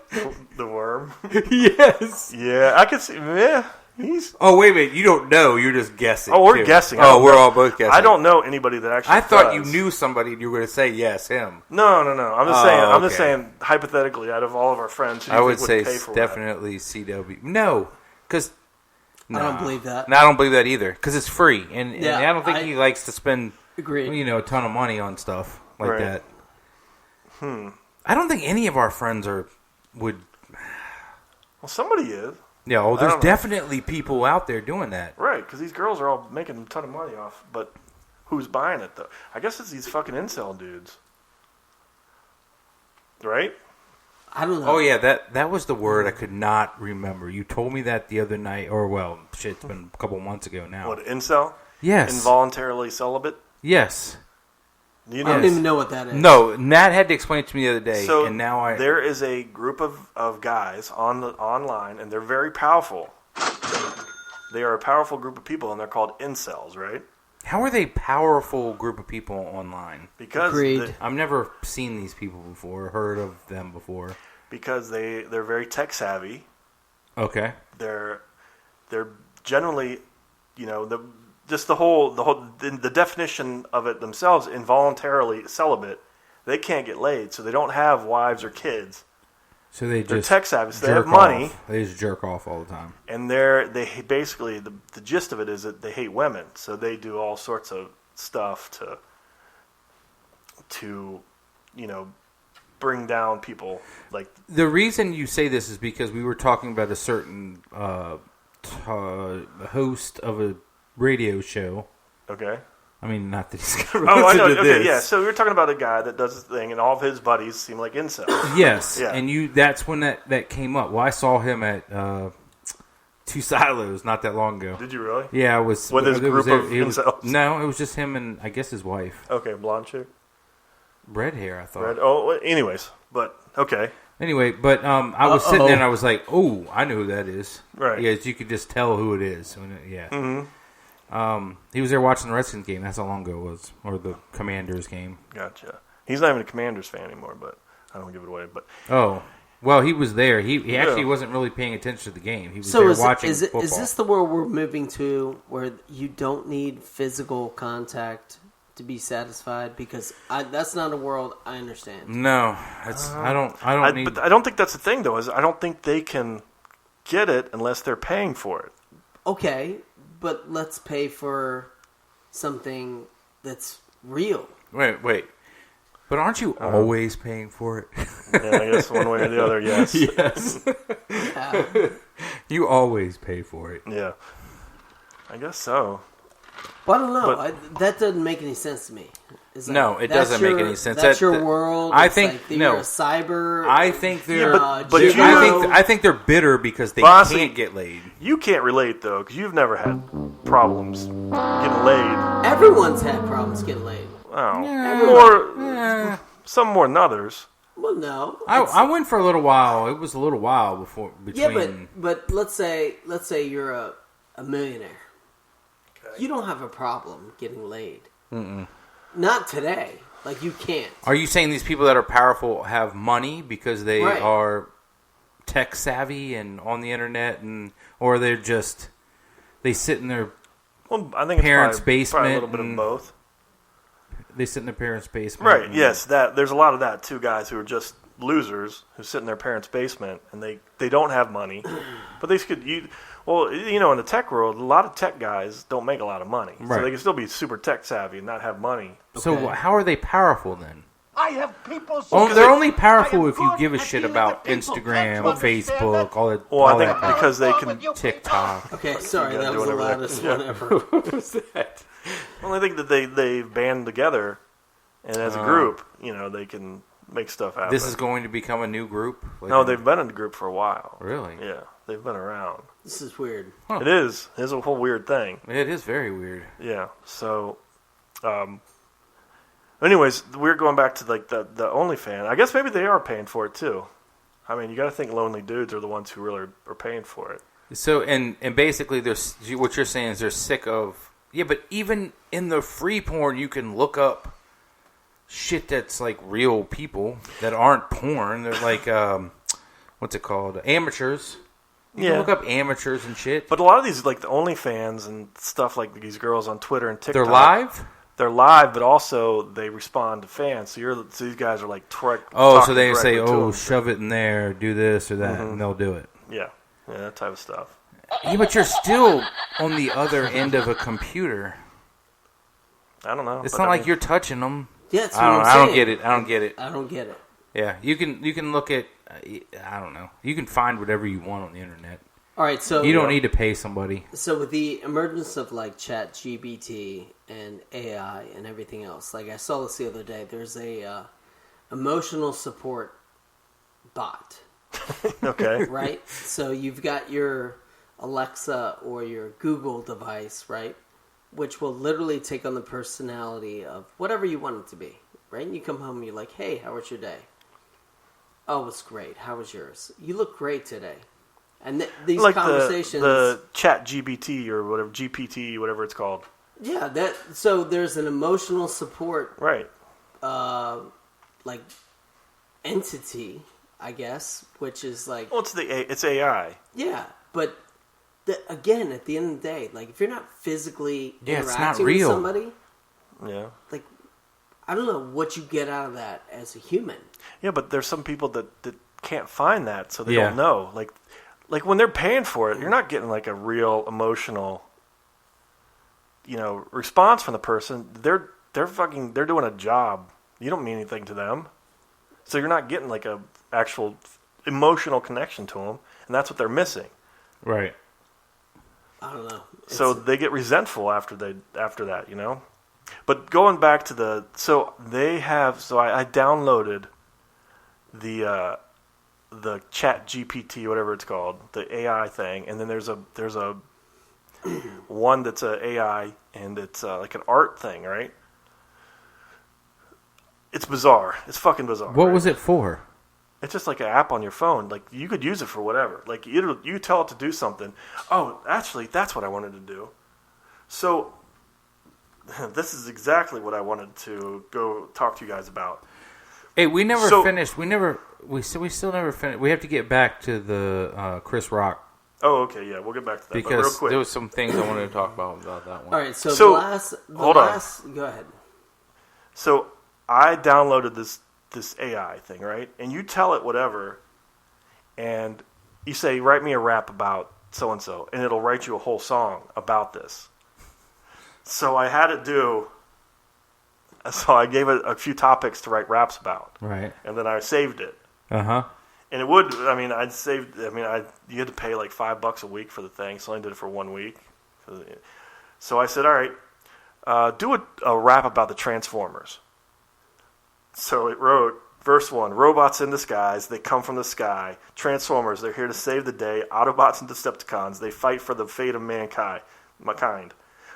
the worm. Yes. Yeah, I could see. Yeah, he's. Oh, wait a minute. You don't know. You're just guessing. Oh, we're too. guessing. I Oh, don't we're know. all both guessing. I don't know anybody that actually. I thought you does. knew somebody and you were going to say yes, him. No. I'm just Oh, saying. I'm just okay. saying hypothetically, out of all of our friends, who do I you would think say pay for definitely CW. No, because I don't believe that. No, I don't believe that either. Because it's free, and Yeah, I don't think he likes to spend Agreed. a ton of money on stuff like Right. that. I don't think any of our friends would. Well, somebody is. Yeah, well, I there's don't know. definitely people out there doing that. Right, because these girls are all making a ton of money off, but who's buying it, though? I guess it's these fucking incel dudes. Right? I don't know. Oh yeah, that was the word I could not remember. You told me that the other night, or it's been a couple months ago now. What, incel? Yes. Involuntarily celibate? Yes. You I know, don't even know what that is. No, Nat had to explain it to me the other day, so and now there is a group of guys online, and they're very powerful. They are a powerful group of people, and they're called incels, right? How are they powerful group of people online? Because Agreed. I've never seen these people before, heard of them before. because they're very tech savvy. Okay. They're generally, the definition of it themselves, involuntarily celibate. They can't get laid, so they don't have wives or kids. So they're They're just tech savvy, so they jerk have money, off. They just jerk off all the time. and they basically the gist of it is that they hate women, so they do all sorts of stuff to bring down people. Like, The reason you say this is because we were talking about a certain host of a radio show. okay. I mean, not that he's going to Oh, I know. listen to Okay, this. yeah. So we were talking about a guy that does his thing, and all of his buddies seem like incels. Yes, Yeah. and that's when that came up. Well, I saw him at Two Silos not that long ago. Did you really? Yeah, I was With his it was- group of it was- incels? No, it was just him and I guess his wife. Okay, blonde chick. Red hair, I thought. Red. Oh, well, anyways, but okay. Anyway, but I was sitting there and I was like, "Oh, I know who that is." Right. Yeah, you could just tell who it is. Yeah. Mm-hmm. He was there watching the Redskins game. That's how long ago it was, or the Commanders game. Gotcha. He's not even a Commanders fan anymore, but I don't give it away. But Oh, well, he was there. He actually Yeah. wasn't really paying attention to the game. He was So there is watching it, football. is this the world we're moving to, where you don't need physical contact to be satisfied? Because that's not a world I understand. No, I don't need. But I don't think that's the thing, though. Is I don't think they can get it unless they're paying for it. Okay, but let's pay for something that's real. Wait. But aren't you always paying for it? Yeah, I guess one way or the other, yes. Yes. Yeah. You always pay for it. Yeah. I guess so. Well, I don't know. But- That doesn't make any sense to me. It's like, No, it that's doesn't make your- any sense. That's That- your world. I It's think- like no. you're a cyber. I think they're. but you know- I think they're bitter because they Honestly, can't get laid. You can't relate though, because you've never had problems getting laid. Everyone's had problems getting laid. Oh, more, some more than others. Well, no. I went for a little while. It was a little while before between. Yeah, but let's say you're a millionaire. You don't have a problem getting laid. Not today. Like, you can't. Are you saying these people that are powerful have money because they Right. are tech savvy and on the internet, or they're just they sit in their Well, I think Parents' it's probably a little basement bit of and- both. they sit in their parents' basement? Right. and- Yes. That there's a lot of that too. Guys who are just losers who sit in their parents' basement and they don't have money, but they could Well, in the tech world, a lot of tech guys don't make a lot of money, so Right. they can still be super tech savvy and not have money. So Okay. how are they powerful then? I have people. They're only powerful I am if you good give a at shit dealing about with people. Instagram, Can't you understand Facebook, that? all that. Well, all I think that crap. because they What's can. wrong with you TikTok. Okay, sorry. gotta That do was the whatever loudest they- one ever. Well, I think that they band together, and as a group, they can make stuff happen. This is going to become a new group? No, they've been in the group for a while. Really? Yeah, they've been around. This is weird. Huh. It is. It's a whole weird thing. It is very weird. Yeah. So, anyways, we're going back to like the OnlyFans. I guess maybe they are paying for it too. I mean, you got to think lonely dudes are the ones who really are paying for it. So and basically, what you're saying is they're sick of but even in the free porn, you can look up shit that's like real people that aren't porn. They're like what's it called? Amateurs. You can look up amateurs and shit. But a lot of these, like the OnlyFans and stuff, like these girls on Twitter and TikTok, They're live. They're live, but also they respond to fans. So these guys are like So talking they say, directly to them. shove it in there, do this or that, and they'll do it. Yeah, that type of stuff. Yeah, but you're still on the other end of a computer. I don't know. It's but not I like mean, you're touching them. Yeah, that's what I I'm don't saying. get it. I don't get it. I don't get it. Yeah, you can look at. I don't know. You can find whatever you want on the internet. All right, so You don't need to pay somebody. So with the emergence of like Chat GBT and AI and everything else, like I saw this the other day. There's a emotional support bot, Okay. right? So you've got your Alexa or your Google device, right? Which will literally take on the personality of whatever you want it to be, right? And you come home and you're like, hey, how was your day? Oh, it's great. How was yours? You look great today. And these like conversations... the Chat GBT or whatever, GPT, whatever it's called. Yeah, so there's an emotional support Right. like entity, I guess, which is like Well, it's AI. yeah, but again, at the end of the day, like if you're not physically Yeah, it's not interacting real. with somebody, Yeah. like I don't know what you get out of that as a human. Yeah, but there's some people that can't find that, so they Yeah. don't know. Like when they're paying for it, you're not getting like a real emotional, response from the person. They're doing a job. You don't mean anything to them, so you're not getting like a actual emotional connection to them, and that's what they're missing. Right. I don't know. So they get resentful after that, But going back to I downloaded the Chat GPT, whatever it's called, the AI thing, and then there's a one that's a AI and it's like an art thing, right? It's bizarre. It's fucking bizarre. What right? was it for? It's just like an app on your phone. Like you could use it for whatever. Like you tell it to do something. Oh, actually, that's what I wanted to do. So this is exactly what I wanted to go talk to you guys about. Hey, we never So- finished. We still never finished. We have to get back to the Chris Rock Oh, okay, yeah, we'll get back to that. But real because quick, there was some things I wanted to talk about that one. all right. So, So, the last. Go ahead. so I downloaded this AI thing, right? And you tell it whatever, and you say, write me a rap about so and so, and it'll write you a whole song about this. So I had it do. So I gave it a few topics to write raps about, Right. and then I saved it. Uh huh. And it would. I mean, you had to pay like $5 a week for the thing, so I only did it for 1 week. So I said, all right, do a rap about the Transformers. So it wrote, verse 1, robots in disguise, they come from the sky. Transformers, they're here to save the day. Autobots and Decepticons, they fight for the fate of mankind.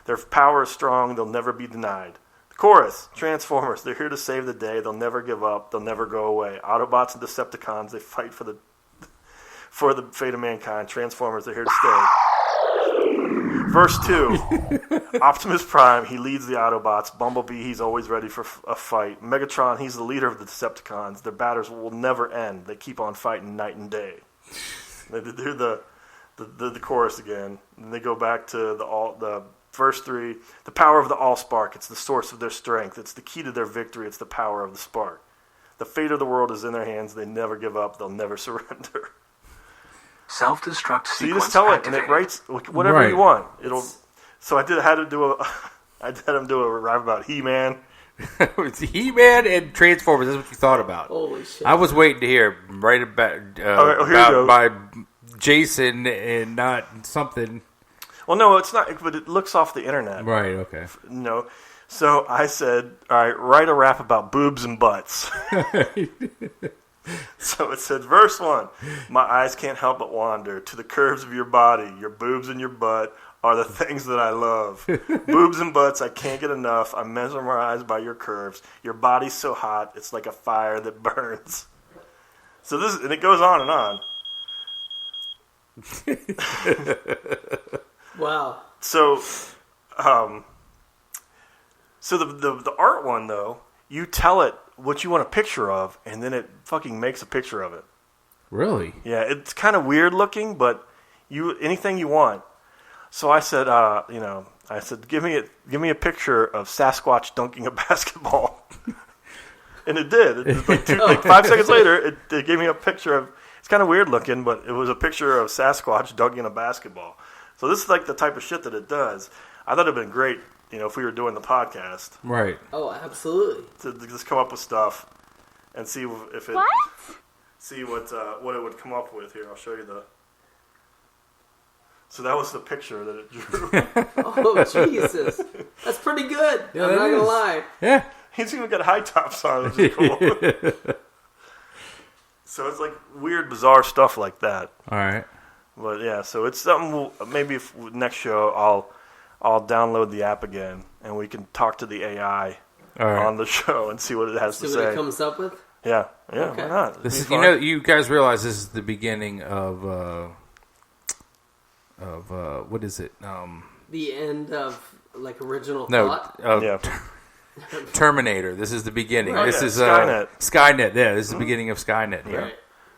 Their power is strong, they'll never be denied. The chorus, Transformers, they're here to save the day. They'll never give up, they'll never go away. Autobots and Decepticons, they fight for the fate of mankind. Transformers, they're here to stay. Verse 2, Optimus Prime, he leads the Autobots. Bumblebee, he's always ready for a fight. Megatron, he's the leader of the Decepticons. Their battles will never end. They keep on fighting night and day. They do the chorus again. And they go back to the verse 3, the power of the Allspark. It's the source of their strength. It's the key to their victory. It's the power of the spark. The fate of the world is in their hands. They never give up. They'll never surrender. Self-destruct So you sequence just tell it, and activated. it writes whatever Right. you want. So I had him do a rap about He-Man. It's He-Man and Transformers. That's what you thought about. Holy shit. I was waiting to hear right about right, here you go. by Jason and not something. Well, no, it's not, but it looks off the internet. Right. Okay. No. So I said, all right, write a rap about boobs and butts. So it said, verse 1, my eyes can't help but wander to the curves of your body. Your boobs and your butt are the things that I love. Boobs and butts, I can't get enough. I'm mesmerized by your curves. Your body's so hot, it's like a fire that burns. So and it goes on and on. Wow. So, the art one though, you tell it what you want a picture of, and then it fucking makes a picture of it. Really? Yeah, it's kind of weird looking, but anything you want. So I said, give me a picture of Sasquatch dunking a basketball, and it did. It was like 5 seconds later, it gave me a picture of. It's kind of weird looking, but it was a picture of Sasquatch dunking a basketball. So this is like the type of shit that it does. I thought it'd been great, if we were doing the podcast, Right. Oh, absolutely. to just come up with stuff and see if it. What? See what it would come up with. Here, I'll show you So that was the picture that it drew. Oh, Jesus. That's pretty good. Yeah, I'm that not going is. to lie. Yeah. He's even got high tops on, which is cool. So it's like weird, bizarre stuff like that. All right. But yeah, so it's something. Maybe next show I'll download the app again and we can talk to the AI All right. on the show and see what it has See to what say. it comes up with? Yeah, Okay. why not? This is, It'd be fun. you guys realize this is the beginning of what is it? The end of, original No, thought? Yeah. Terminator. This is the beginning. Oh, This yeah, is Skynet. Skynet. Yeah, this is the beginning of Skynet. Yeah. Right.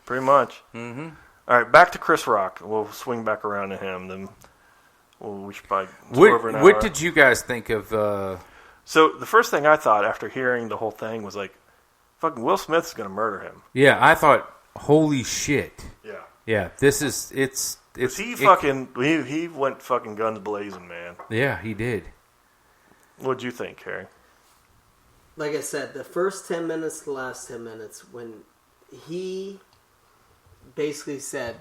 Pretty much. Mm-hmm. All right, back to Chris Rock. We'll swing back around to him. Then we should probably tour over an hour. What did you guys think of? So the first thing I thought after hearing the whole thing was like, fucking Will Smith's going to murder him. Yeah, I thought, holy shit. Yeah. Yeah, this is it's. He went fucking guns blazing, man. Yeah, he did. What'd you think, Harry? Like I said, the first 10 minutes, the last 10 minutes, when he basically said,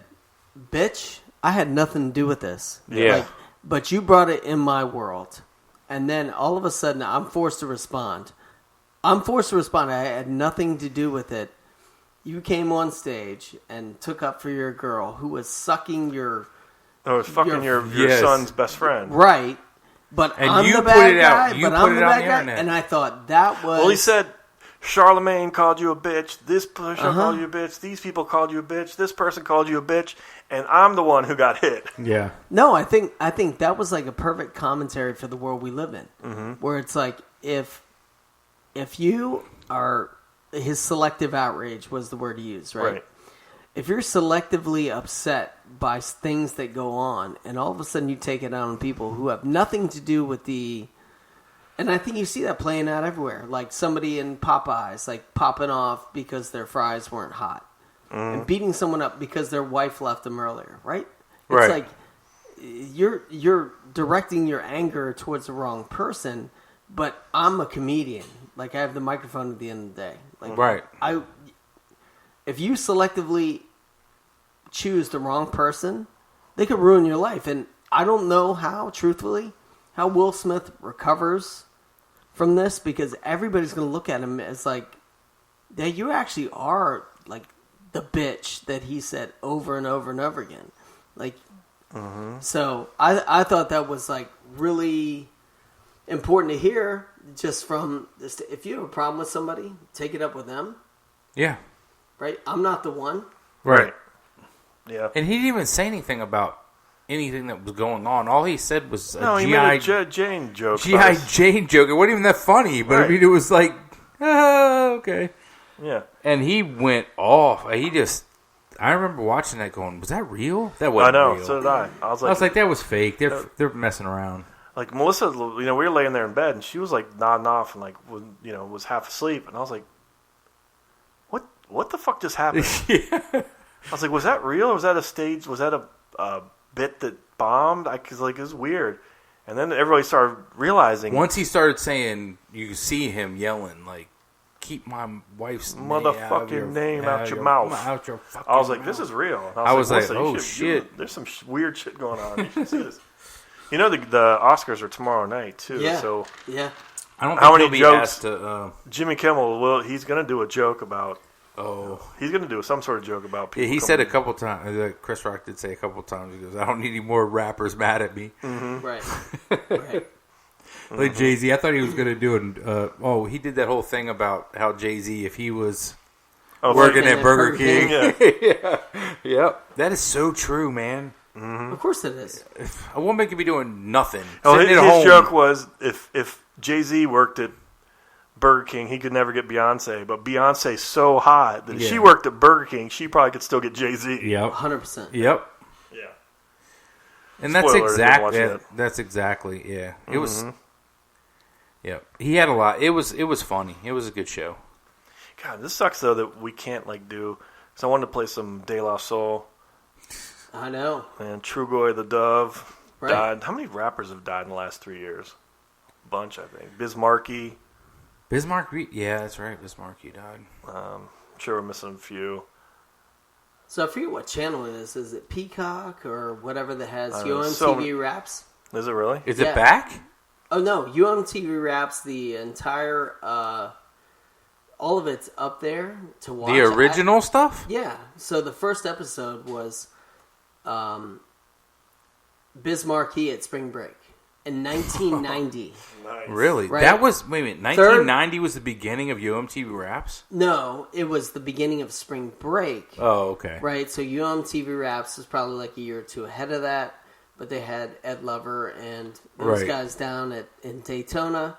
bitch, I had nothing to do with this. Yeah. But you brought it in my world. And then all of a sudden, I'm forced to respond. I had nothing to do with it. You came on stage and took up for your girl who was sucking your... Oh, it's fucking your Yes. son's best friend. Right. But And I'm you the put bad it out. guy. You But put I'm it the on bad the guy. internet. And I thought that was... Well, he said, Charlemagne called you a bitch. This person called you a bitch. These people called you a bitch. This person called you a bitch. And I'm the one who got hit. Yeah. No, I think that was like a perfect commentary for the world we live in, where it's like if you are his selective outrage was the word he used, right? If you're selectively upset by things that go on, and all of a sudden you take it out on people who have nothing to do with and I think you see that playing out everywhere, like somebody in Popeyes, like popping off because their fries weren't hot. And beating someone up because their wife left them earlier, right? It's like you're directing your anger towards the wrong person, but I'm a comedian. Like, I have the microphone at the end of the day. Like, Right. If you selectively choose the wrong person, they could ruin your life. And I don't know how, truthfully, how Will Smith recovers from this, because everybody's going to look at him as like, yeah, you actually are like the bitch that he said over and over and over again. Like, so I thought that was like really important to hear, just from this. If you have a problem with somebody, take it up with them. Yeah. Right? I'm not the one. Right. Yeah. And he didn't even say anything about anything that was going on. All he said was No, he G.I. made a Jane joke. G.I. Jane joke. It wasn't even that funny, but Right. I mean, it was like, okay. Yeah. And he went off. I remember watching that going, was that real? That wasn't I know. real. So did I. I was I like, was like, that was fake. They're messing around. like Melissa, we were laying there in bed, and she was like nodding off and like, was half asleep, and I was like, what the fuck just happened? I was like, was that real? Or was that a stage? Was that a bit that bombed? Cause like it was weird. And then everybody started realizing. Once he started saying, you see him yelling like, "Keep my wife's motherfucking name out your mouth." Out your fucking I was like, mouth. "This is real." And I was like, "Melissa, "Oh, you shit." there's some weird shit going on. You should see this. You know, the Oscars are tomorrow night too. Yeah. So Yeah. I don't How think many he'll be jokes- asked to. Jimmy Kimmel he's going to do a joke about. Oh, He's going to do some sort of joke about people. yeah, he coming said a in. couple times. Chris Rock did say a couple times. He goes, "I don't need any more rappers mad at me." Right. Right. Like Jay-Z, I thought he was going to do it. He did that whole thing about how Jay-Z, if he was working at Burger King. Yeah. Yep. That is so true, man. Of course it is. A woman could be doing nothing. Oh, sitting his at home. joke was if Jay-Z worked at Burger King, he could never get Beyonce. But Beyonce's so hot that if she worked at Burger King, she probably could still get Jay-Z. Yep. 100%. Yep. Yeah. And that's Spoiler, didn't watch exactly it. that's exactly It was. Yep. He had a lot. It was funny. It was a good show. God, this sucks though that we can't do. Because I wanted to play some De La Soul I know. and Trugoy the Dove Right. died. How many rappers have died in the last 3 years? A bunch, I think. Bismarcky. Bismarck. Yeah, that's right. Bismarcky died. I'm sure we're missing a few. So I forget what channel it is. Is it Peacock or whatever that has I don't know. UMTV Raps? Is it really? Is Yeah. it back? Oh no, UMTV Raps. The entire, all of it's up there to watch. The original stuff? Yeah. So the first episode was Bismarcky at spring break in 1990. Nice. Really? Right. That was, wait a minute, 1990 was the beginning of UMTV Raps? No, it was the beginning of spring break. Oh, okay. Right, so UMTV Raps was probably like a year or two ahead of that, but they had Ed Lover and those Right. guys down in Daytona,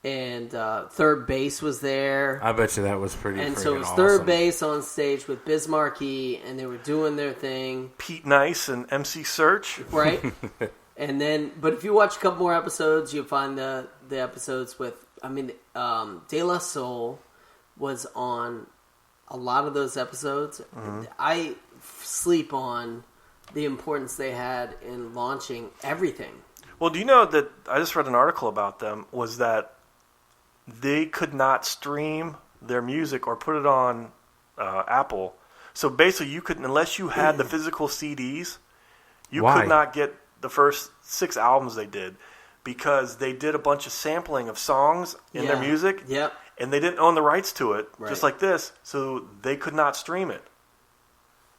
and Third Base was there, I bet you that was pretty and freaking so it was awesome. Third Base on stage with Bismarcky, and they were doing their thing, Pete Nice and MC Search. right? And then, but if you watch a couple more episodes, you'll find the episodes with, De La Soul was on a lot of those episodes. I sleep on the importance they had in launching everything. Well, do you know that I just read an article about them, was that they could not stream their music or put it on Apple. So basically you couldn't, unless you had the physical CDs, you Why? could not get the first 6 albums they did, because they did a bunch of sampling of songs in their Yeah. music, Yep. and they didn't own the rights to it, Right. just like this, so they could not stream it.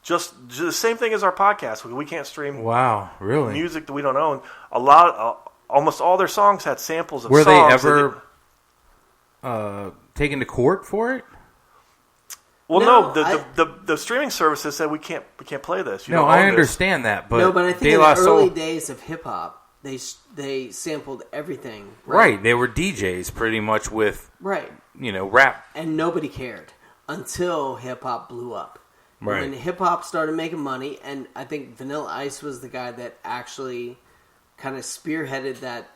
Just the same thing as our podcast. We can't stream Wow, really? music that we don't own. Almost all their songs had samples of Were they songs. ever taken to court for it? Well, No, no, the streaming services said we can't play this. You No, don't I own this. understand that, but No, but I think De in La the early Soul, days of hip hop, they sampled everything. right? They were DJs pretty much with Right. rap. And nobody cared until hip hop blew up. Right. When hip hop started making money, and I think Vanilla Ice was the guy that actually kind of spearheaded that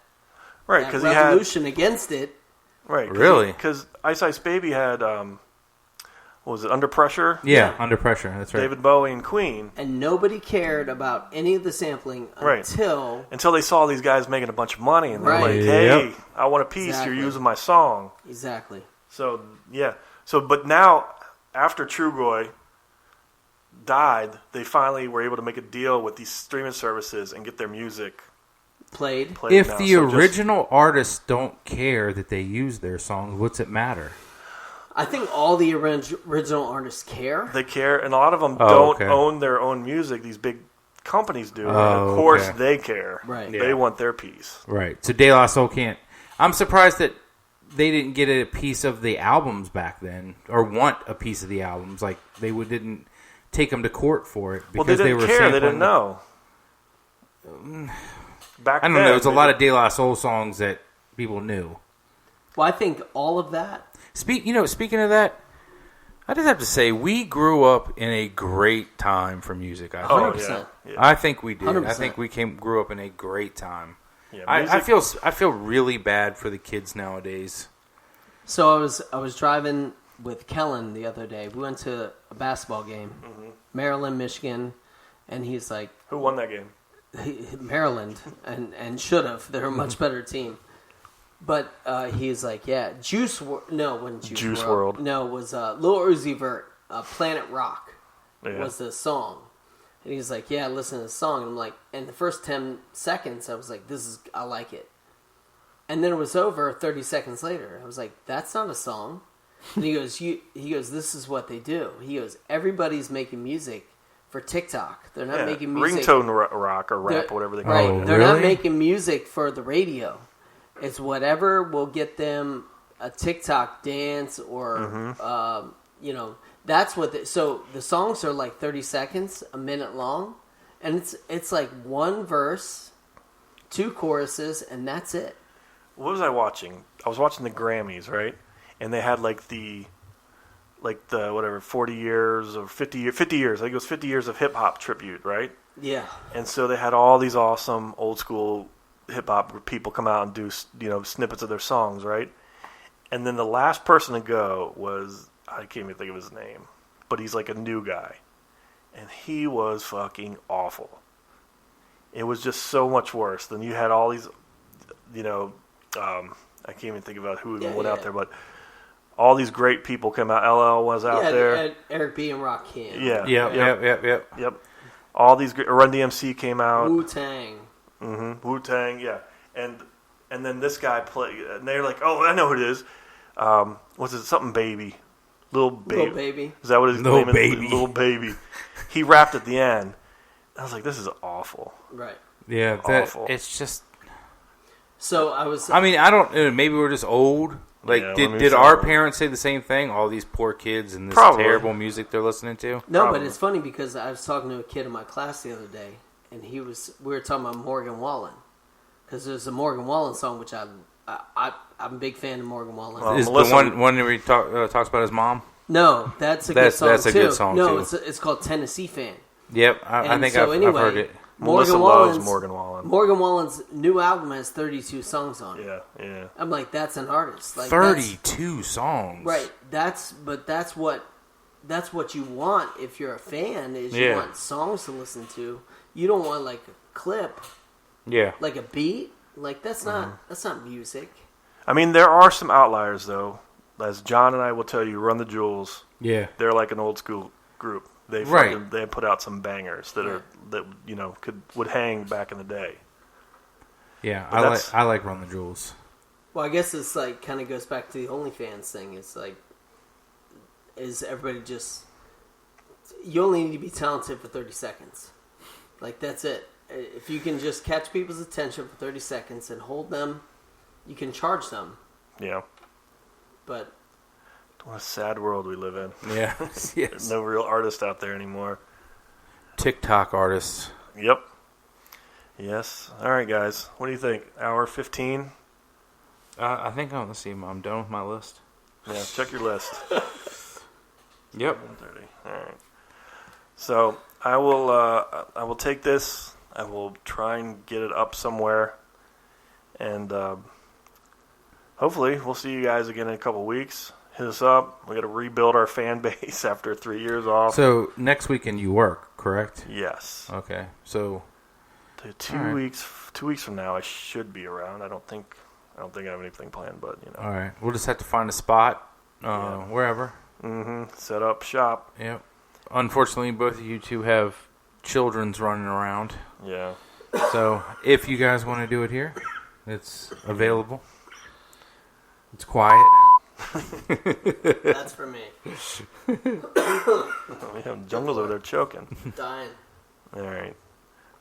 Because he had revolution against it. Really? because Ice Ice Baby had what was it, Under Pressure? Yeah, Under Pressure. That's right. David Bowie and Queen, And nobody cared about any of the sampling Right. until they saw these guys making a bunch of money, and they're Right. like, Yep. "Hey, I want a piece. Exactly. You're using my song." exactly. So yeah. So but now after Trugoy died, they finally were able to make a deal with these streaming services and get their music played. If now. the So just- original artists don't care that they use their songs, what's it matter? I think all the original artists care. they care, and a lot of them Oh, don't okay. own their own music. These big companies do, and Oh, of course okay. they care. Right. They want their piece. Right. So De La Soul can't. I'm surprised that they didn't get a piece of the albums back then, or want a piece of the albums. Like didn't take them to court for it because Well, they didn't were care. They sampling didn't know. Back I don't then, know. There's a they lot didn't- of De La Soul songs that people knew. Well, I think all of that. Speaking of that, I just have to say we grew up in a great time for music. I think. Oh 100%. yeah, yeah. I think we did. 100%. I think we grew up in a great time. Yeah, I music- feel really bad for the kids nowadays. So I was driving with Kellen the other day. We went to a basketball game, Maryland, Michigan, and he's like, Who won that game? Maryland, and should have. They're a much better team. But he's like, yeah, no, it wasn't Juice WRLD. No, it was Lil Uzi Vert, Planet Rock Yeah. was the song. And he's like, yeah, listen to the song. And I'm like, in the first 10 seconds, I was like, I like it. And then it was over 30 seconds later. I was like, that's not a song. And he goes, this is what they do. He goes, everybody's making music for TikTok. They're not Yeah, making music. ringtone rock or rap, They're- or whatever they call Right. it. They're not really? making music for the radio. It's whatever will get them a TikTok dance or, that's what. So the songs are like 30 seconds, a minute long, and it's like one verse, 2 choruses, and that's it. What was I watching? I was watching the Grammys, right? And they had like the whatever 40 years or 50 years. I think it was 50 years of hip hop tribute, right? Yeah. And so they had all these awesome old school hip hop people come out and do snippets of their songs, right? And then the last person to go was, I can't even think of his name, but he's like a new guy, and he was fucking awful. It was just so much worse. Then you had all these, I can't even think about who even went out there, but all these great people came out. LL was out there. Eric B. and Rakim. Yeah. Yep. All these great, Run DMC came out. Wu-Tang. Wu-Tang, yeah. And then this guy played, and they're like, oh, I know who it is. What's it? Something Baby. Little Baby. Is that what his Lil name Baby. is? Little Baby. He rapped at the end. I was like, this is awful. Right. Yeah, Awful. it's just. So I was. I mean, I don't. Maybe we're just old. Like, Yeah, let me did say our that. parents say the same thing? All these poor kids and this Probably. terrible music they're listening to. No, Probably. but it's funny because I was talking to a kid in my class the other day, and we were talking about Morgan Wallen, because there's a Morgan Wallen song which I'm a big fan of Morgan Wallen. Well, Is Melissa- the one where he talks about his mom? No, that's a good song That's a too. good song, no, too. it's called Tennessee Fan. Yep, I And think so I've anyway, heard it. Melissa loves Morgan Wallen. Morgan Wallen's new album has 32 songs on it. Yeah. I'm like, that's an artist. Like, that's- 32 songs. Right. That's what you want if you're a fan. Is you Yeah. want songs to listen to. You don't want like a clip, Yeah. like a beat. Like that's not music. I mean, there are some outliers, though. As John and I will tell you, Run the Jewels, Yeah. they're like an old school group. They Right. they put out some bangers that would hang back in the day. Yeah, But I like Run the Jewels. Well, I guess it's like kind of goes back to the OnlyFans thing. It's like, is everybody just? You only need to be talented for 30 seconds. Like that's it. If you can just catch people's attention for 30 seconds and hold them, you can charge them. Yeah. But What a sad world we live in. Yeah. There's Yes. no real artist out there anymore. TikTok artists. Yep. Yes. All right, guys. What do you think? Hour 15? I think let's see. I'm done with my list. Yeah, check your list. Yep. 1:30. All right. So I will take this. I will try and get it up somewhere, and hopefully we'll see you guys again in a couple weeks. Hit us up. We got to rebuild our fan base after 3 years off. So next weekend you work, correct? Yes. Okay. So Two All right. weeks. 2 weeks from now, I should be around. I don't think I have anything planned, but all right, we'll just have to find a spot Yeah. wherever. set up shop. Yep. Unfortunately, both of you two have children's running around. Yeah. So if you guys want to do it here, it's available. It's quiet. That's for me. We have Jungle's over there choking. Dying. All right.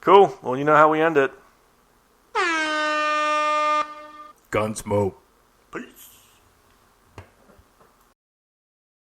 Cool. Well, you know how we end it. Gunsmoke. Peace.